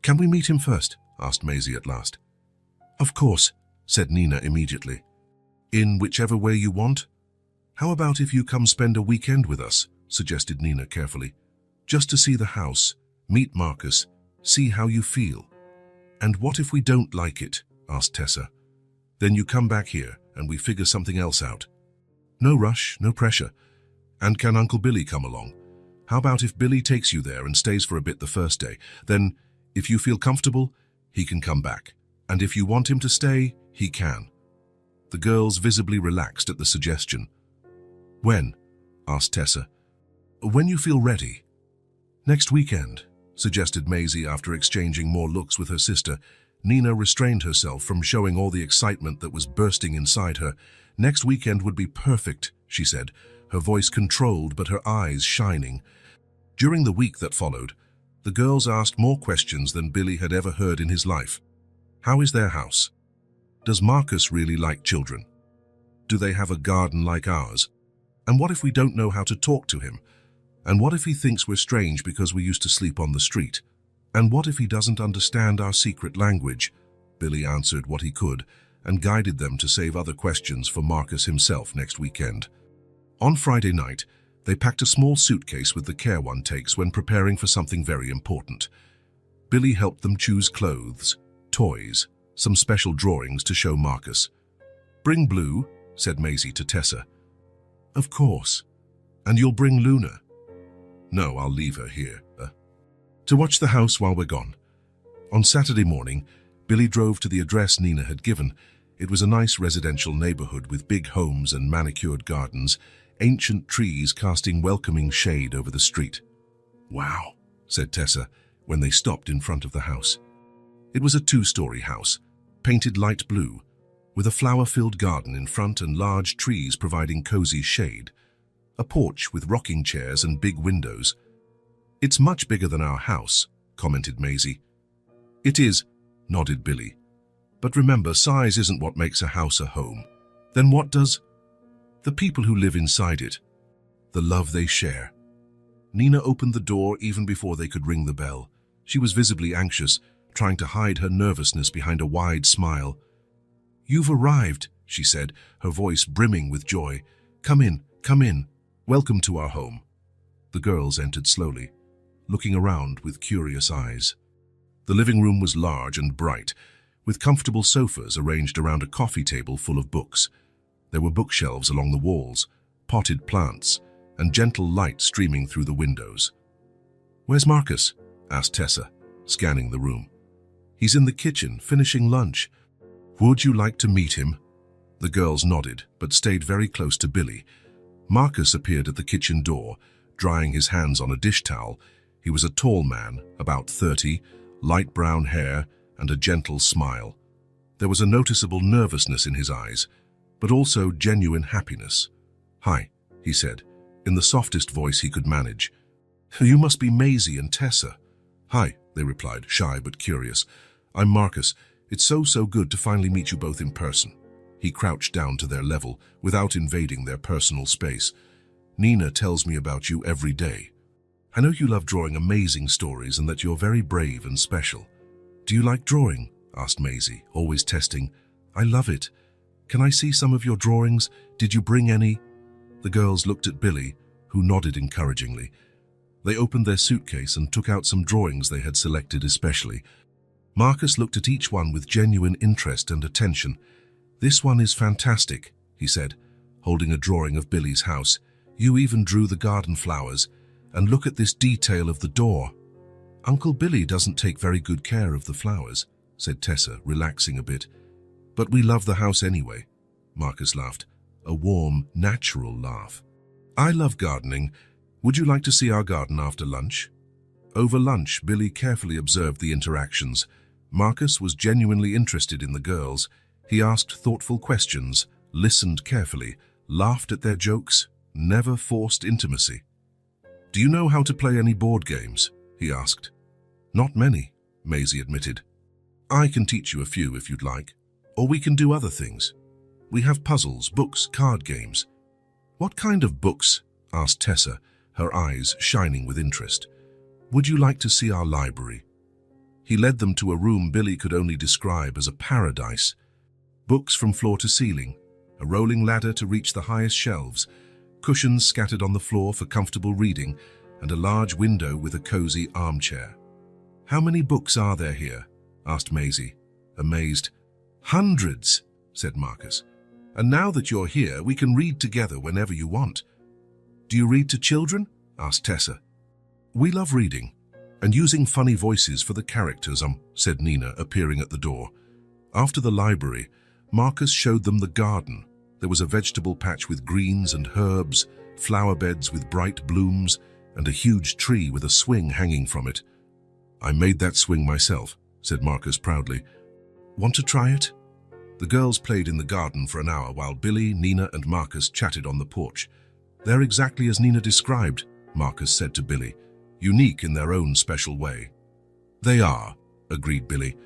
Can we meet him first? Asked Maisie at last. Of course, said Nina immediately. In whichever way you want? How about if you come spend a weekend with us? Suggested Nina carefully. Just to see the house, meet Marcus, see how you feel. And what if we don't like it? Asked Tessa. Then you come back here and we figure something else out. No rush, no pressure. And can Uncle Billy come along? How about if Billy takes you there and stays for a bit the first day? Then, if you feel comfortable, he can come back. And if you want him to stay, he can. The girls visibly relaxed at the suggestion. When? Asked Tessa. When you feel ready. Next weekend, suggested Maisie after exchanging more looks with her sister. Nina restrained herself from showing all the excitement that was bursting inside her. Next weekend would be perfect, she said, her voice controlled but her eyes shining. During the week that followed, the girls asked more questions than Billy had ever heard in his life. How is their house? Does Marcus really like children? Do they have a garden like ours? And what if we don't know how to talk to him? And what if he thinks we're strange because we used to sleep on the street? And what if he doesn't understand our secret language? Billy answered what he could and guided them to save other questions for Marcus himself next weekend. On Friday night, they packed a small suitcase with the care one takes when preparing for something very important. Billy helped them choose clothes, toys, some special drawings to show Marcus. Bring Blue, said Maisie to Tessa. Of course. And you'll bring Luna? No, I'll leave her here. To watch the house while we're gone. On Saturday morning, Billy drove to the address Nina had given. It was a nice residential neighborhood with big homes and manicured gardens, ancient trees casting welcoming shade over the street. Wow, said Tessa when they stopped in front of the house. It was a two-story house, painted light blue, with a flower-filled garden in front and large trees providing cozy shade. A porch with rocking chairs and big windows. It's much bigger than our house, commented Maisie. It is, nodded Billy. But remember, size isn't what makes a house a home. Then what does? The people who live inside it. The love they share. Nina opened the door even before they could ring the bell. She was visibly anxious, trying to hide her nervousness behind a wide smile. "You've arrived," she said, her voice brimming with joy. Come in, come in. Welcome to our home." The girls entered slowly, looking around with curious eyes. The living room was large and bright, with comfortable sofas arranged around a coffee table full of books. There were bookshelves along the walls, potted plants, and gentle light streaming through the windows. "Where's Marcus?" asked Tessa, scanning the room. "He's in the kitchen, finishing lunch. Would you like to meet him?" The girls nodded, but stayed very close to Billy. Marcus appeared at the kitchen door, drying his hands on a dish towel. He was a tall man, about 30, light brown hair, and a gentle smile. There was a noticeable nervousness in his eyes, but also genuine happiness. "Hi," he said, in the softest voice he could manage. "You must be Maisie and Tessa." "Hi," they replied, shy but curious. "I'm Marcus. It's so good to finally meet you both in person." He crouched down to their level, without invading their personal space. "Nina tells me about you every day. I know you love drawing amazing stories and that you're very brave and special." "Do you like drawing?" asked Maisie, always testing. "I love it. Can I see some of your drawings? Did you bring any?" The girls looked at Billy, who nodded encouragingly. They opened their suitcase and took out some drawings they had selected especially. Marcus looked at each one with genuine interest and attention. "This one is fantastic," he said, holding a drawing of Billy's house. "You even drew the garden flowers. And look at this detail of the door." "Uncle Billy doesn't take very good care of the flowers," said Tessa, relaxing a bit. "But we love the house anyway." Marcus laughed, a warm, natural laugh. "I love gardening. Would you like to see our garden after lunch?" Over lunch, Billy carefully observed the interactions. Marcus was genuinely interested in the girls. He asked thoughtful questions, listened carefully, laughed at their jokes, never forced intimacy. "Do you know how to play any board games?" he asked. "Not many," Maisie admitted. "I can teach you a few if you'd like. Or we can do other things. We have puzzles, books, card games." "What kind of books?" asked Tessa, her eyes shining with interest. "Would you like to see our library?" He led them to a room Billy could only describe as a paradise. Books from floor to ceiling, a rolling ladder to reach the highest shelves, cushions scattered on the floor for comfortable reading, and a large window with a cozy armchair. "How many books are there here?" asked Maisie, amazed. "Hundreds," said Marcus. "And now that you're here, we can read together whenever you want." "Do you read to children?" asked Tessa. "We love reading, and using funny voices for the characters," said Nina, appearing at the door. After the library, Marcus showed them the garden. There was a vegetable patch with greens and herbs, flower beds with bright blooms, and a huge tree with a swing hanging from it. "I made that swing myself," said Marcus proudly. "Want to try it?" The girls played in the garden for an hour while Billy, Nina, and Marcus chatted on the porch. "They're exactly as Nina described," Marcus said to Billy, "unique in their own special way." "They are," agreed Billy.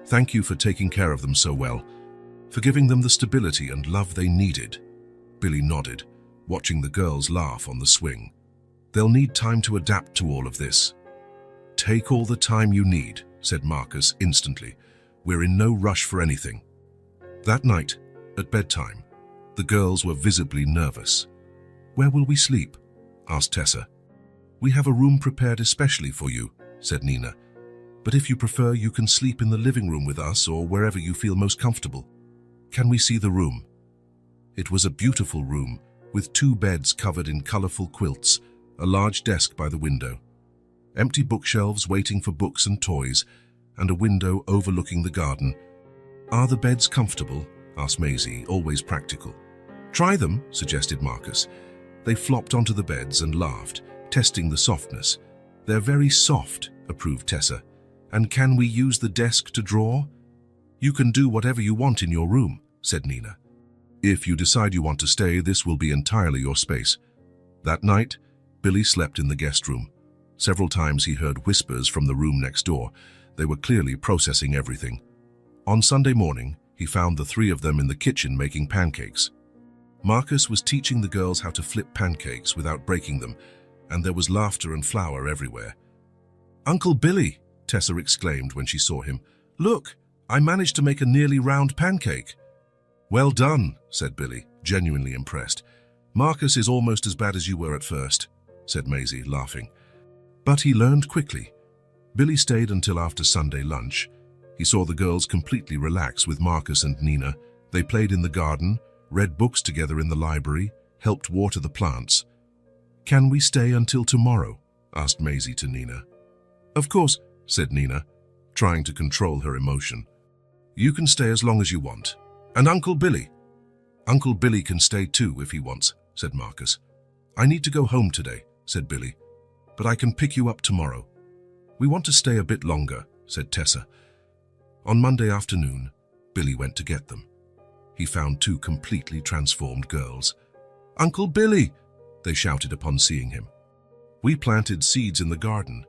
"Thank you for taking care of them so well, for giving them the stability and love they needed." Billy nodded, watching the girls laugh on the swing. "They'll need time to adapt to all of this." "Take all the time you need," said Marcus instantly. "We're in no rush for anything." That night, at bedtime, the girls were visibly nervous. "Where will we sleep?" asked Tessa. "We have a room prepared especially for you," said Nina. "But if you prefer, you can sleep in the living room with us or wherever you feel most comfortable." "Can we see the room?" It was a beautiful room, with 2 beds covered in colorful quilts, a large desk by the window, empty bookshelves waiting for books and toys, and a window overlooking the garden. "Are the beds comfortable?" asked Maisie, always practical. "Try them," suggested Marcus. They flopped onto the beds and laughed, testing the softness. "They're very soft," approved Tessa. "And can we use the desk to draw?" "You can do whatever you want in your room," said Nina. "If you decide you want to stay, this will be entirely your space." That night, Billy slept in the guest room. Several times he heard whispers from the room next door. They were clearly processing everything. On Sunday morning, he found the 3 of them in the kitchen making pancakes. Marcus was teaching the girls how to flip pancakes without breaking them, and there was laughter and flour everywhere. "Uncle Billy," Tessa exclaimed when she saw him. "Look, I managed to make a nearly round pancake." "Well done," said Billy, genuinely impressed. "Marcus is almost as bad as you were at first," said Maisie, laughing. But he learned quickly. Billy stayed until after Sunday lunch. He saw the girls completely relax with Marcus and Nina. They played in the garden, read books together in the library, helped water the plants. "Can we stay until tomorrow?" asked Maisie to Nina. "Of course," said Nina, trying to control her emotion. "You can stay as long as you want. And Uncle Billy?" "Uncle Billy can stay too if he wants," said Marcus. "I need to go home today," said Billy, "but I can pick you up tomorrow." "We want to stay a bit longer," said Tessa. On Monday afternoon, Billy went to get them. He found two completely transformed girls. "Uncle Billy!" they shouted upon seeing him. "We planted seeds in the garden,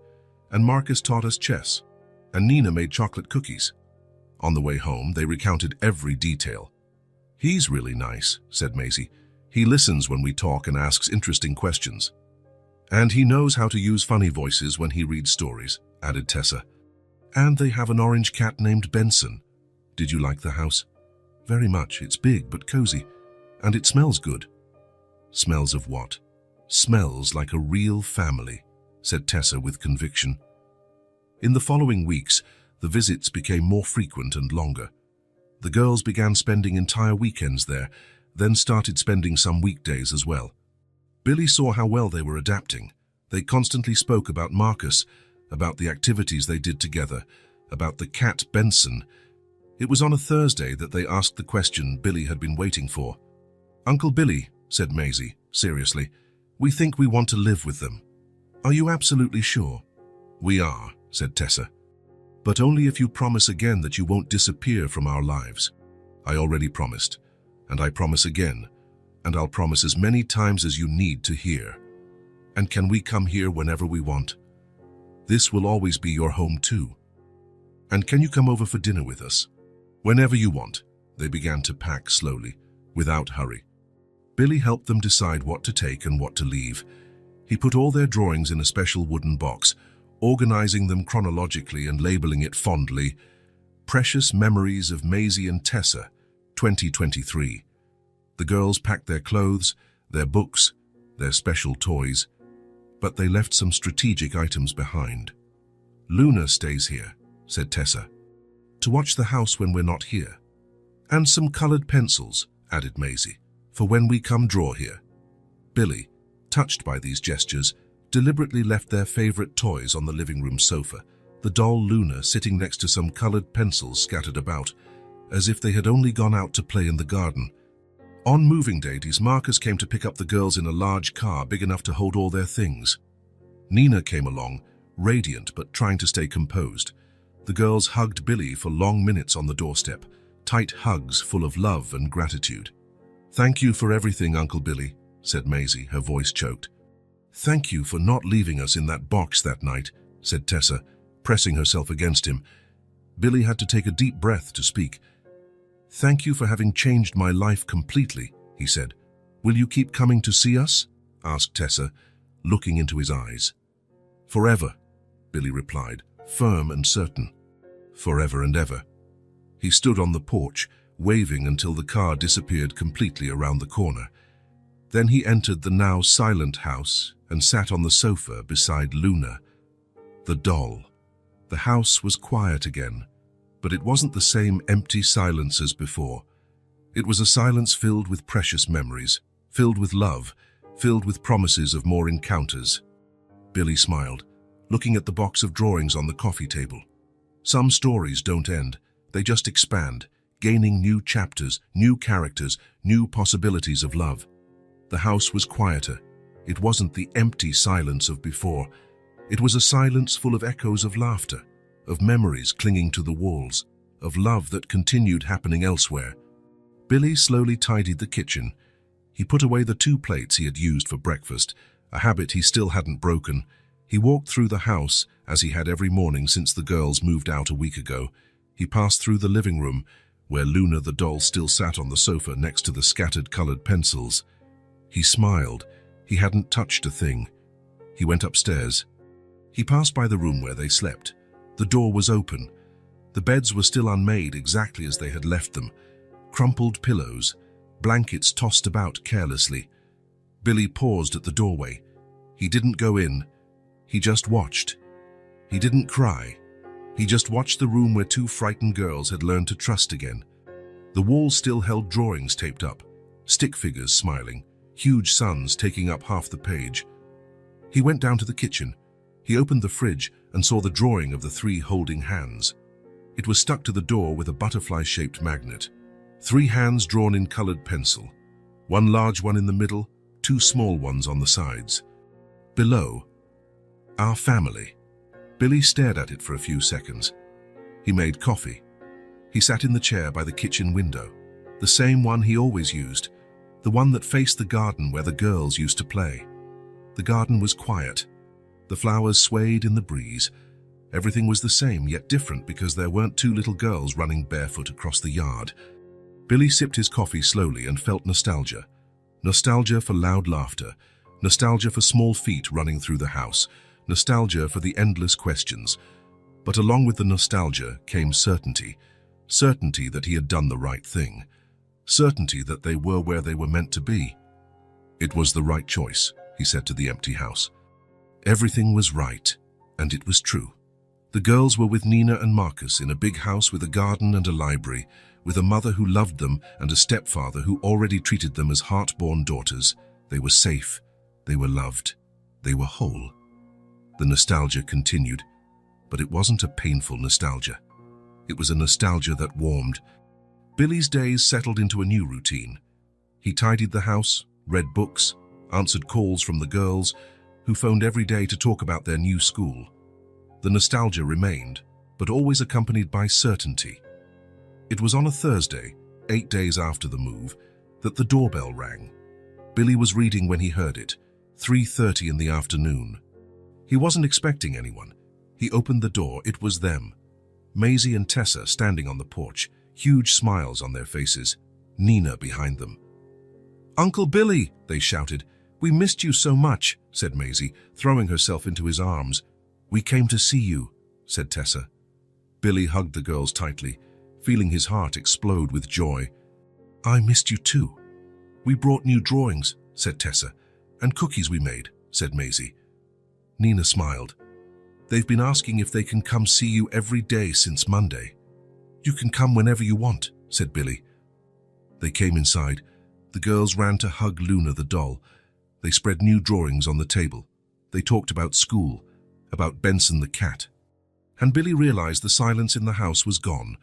and Marcus taught us chess, and Nina made chocolate cookies." On the way home, they recounted every detail. "He's really nice," said Maisie. "He listens when we talk and asks interesting questions. And he knows how to use funny voices when he reads stories," added Tessa. "And they have an orange cat named Benson. Did you like the house?" "Very much. It's big but cozy. And it smells good." "Smells of what?" "Smells like a real family," said Tessa with conviction. In the following weeks, the visits became more frequent and longer. The girls began spending entire weekends there, then started spending some weekdays as well. Billy saw how well they were adapting. They constantly spoke about Marcus, about the activities they did together, about the cat Benson. It was on a Thursday that they asked the question Billy had been waiting for. "Uncle Billy," said Maisie, seriously, "we think we want to live with them." "Are you absolutely sure?" "We are," said Tessa. "But only if you promise again that you won't disappear from our lives." "I already promised, and I promise again, and I'll promise as many times as you need to hear." "And can we come here whenever we want?" "This will always be your home too." "And can you come over for dinner with us?" "Whenever you want." They began to pack slowly, without hurry. Billy helped them decide what to take and what to leave. He put all their drawings in a special wooden box, organizing them chronologically and labeling it fondly, "Precious Memories of Maisie and Tessa, 2023. The girls packed their clothes, their books, their special toys, but they left some strategic items behind. "Luna stays here," said Tessa, "to watch the house when we're not here. And some colored pencils," added Maisie, "for when we come draw here." Billy, touched by these gestures, deliberately left their favorite toys on the living room sofa, the doll Luna sitting next to some colored pencils scattered about, as if they had only gone out to play in the garden. On moving days, Marcus came to pick up the girls in a large car big enough to hold all their things. Nina came along, radiant but trying to stay composed. The girls hugged Billy for long minutes on the doorstep, tight hugs full of love and gratitude. "Thank you for everything, Uncle Billy," said Maisie, her voice choked. "Thank you for not leaving us in that box that night," said Tessa, pressing herself against him. Billy had to take a deep breath to speak. "Thank you for having changed my life completely," he said. "Will you keep coming to see us?" asked Tessa, looking into his eyes. "Forever," Billy replied, firm and certain. "Forever and ever." He stood on the porch, waving until the car disappeared completely around the corner. Then he entered the now silent house and sat on the sofa beside Luna, the doll. The house was quiet again, but it wasn't the same empty silence as before. It was a silence filled with precious memories, filled with love, filled with promises of more encounters. Billy smiled, looking at the box of drawings on the coffee table. Some stories don't end, they just expand, gaining new chapters, new characters, new possibilities of love. The house was quieter. It wasn't the empty silence of before. It was a silence full of echoes of laughter, of memories clinging to the walls, of love that continued happening elsewhere. Billy slowly tidied the kitchen. He put away the 2 plates he had used for breakfast, a habit he still hadn't broken. He walked through the house, as he had every morning since the girls moved out a week ago. He passed through the living room, where Luna the doll still sat on the sofa next to the scattered colored pencils. He smiled. He hadn't touched a thing. He went upstairs. He passed by the room where they slept, The door was open. The beds were still unmade exactly as they had left them. Crumpled pillows, blankets tossed about carelessly. Billy paused at the doorway. He didn't go in. He just watched. He didn't cry. He just watched the room where two frightened girls had learned to trust again. The walls still held drawings taped up, stick figures smiling, huge suns taking up half the page. He went down to the kitchen. He opened the fridge and saw the drawing of the three holding hands. It was stuck to the door with a butterfly-shaped magnet. Three hands drawn in colored pencil. One large one in the middle, two small ones on the sides. Below, "Our family." Billy stared at it for a few seconds. He made coffee. He sat in the chair by the kitchen window, the same one he always used, the one that faced the garden where the girls used to play. The garden was quiet. The flowers swayed in the breeze. Everything was the same, yet different, because there weren't two little girls running barefoot across the yard. Billy sipped his coffee slowly and felt nostalgia. Nostalgia for loud laughter. Nostalgia for small feet running through the house. Nostalgia for the endless questions. But along with the nostalgia came certainty. Certainty that he had done the right thing. Certainty that they were where they were meant to be. It was the right choice, he said to the empty house. Everything was right, and it was true. The girls were with Nina and Marcus in a big house with a garden and a library, with a mother who loved them and a stepfather who already treated them as heart-born daughters. They were safe. They were loved. They were whole. The nostalgia continued, but it wasn't a painful nostalgia. It was a nostalgia that warmed. Billy's days settled into a new routine. He tidied the house, read books, answered calls from the girls, who phoned every day to talk about their new school. The nostalgia remained, but always accompanied by certainty. It was on a Thursday, 8 days after the move, that the doorbell rang. Billy was reading when he heard it, 3:30 in the afternoon. He wasn't expecting anyone. He opened the door. It was them. Maisie and Tessa standing on the porch, huge smiles on their faces, Nina behind them. "Uncle Billy," they shouted. "We missed you so much," said Maisie, throwing herself into his arms. "We came to see you," said Tessa. Billy hugged the girls tightly, feeling his heart explode with joy. "I missed you too." "We brought new drawings," said Tessa. "And cookies we made," said Maisie. Nina smiled. "They've been asking if they can come see you every day since Monday." "You can come whenever you want," said Billy. They came inside. The girls ran to hug Luna the doll. They spread new drawings on the table. They talked about school, about Benson the cat. And Billy realized the silence in the house was gone,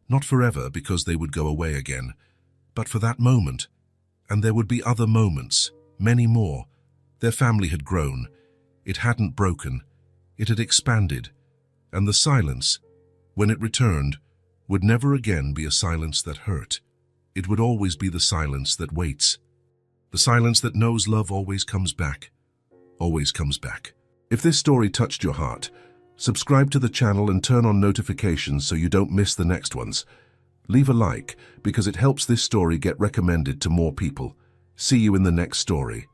not forever because they would go away again, but for that moment. And there would be other moments, many more. Their family had grown. It hadn't broken. It had expanded. And the silence, when it returned, would never again be a silence that hurt. It would always be the silence that waits. The silence that knows love always comes back. Always comes back. If this story touched your heart, subscribe to the channel and turn on notifications so you don't miss the next ones. Leave a like because it helps this story get recommended to more people. See you in the next story.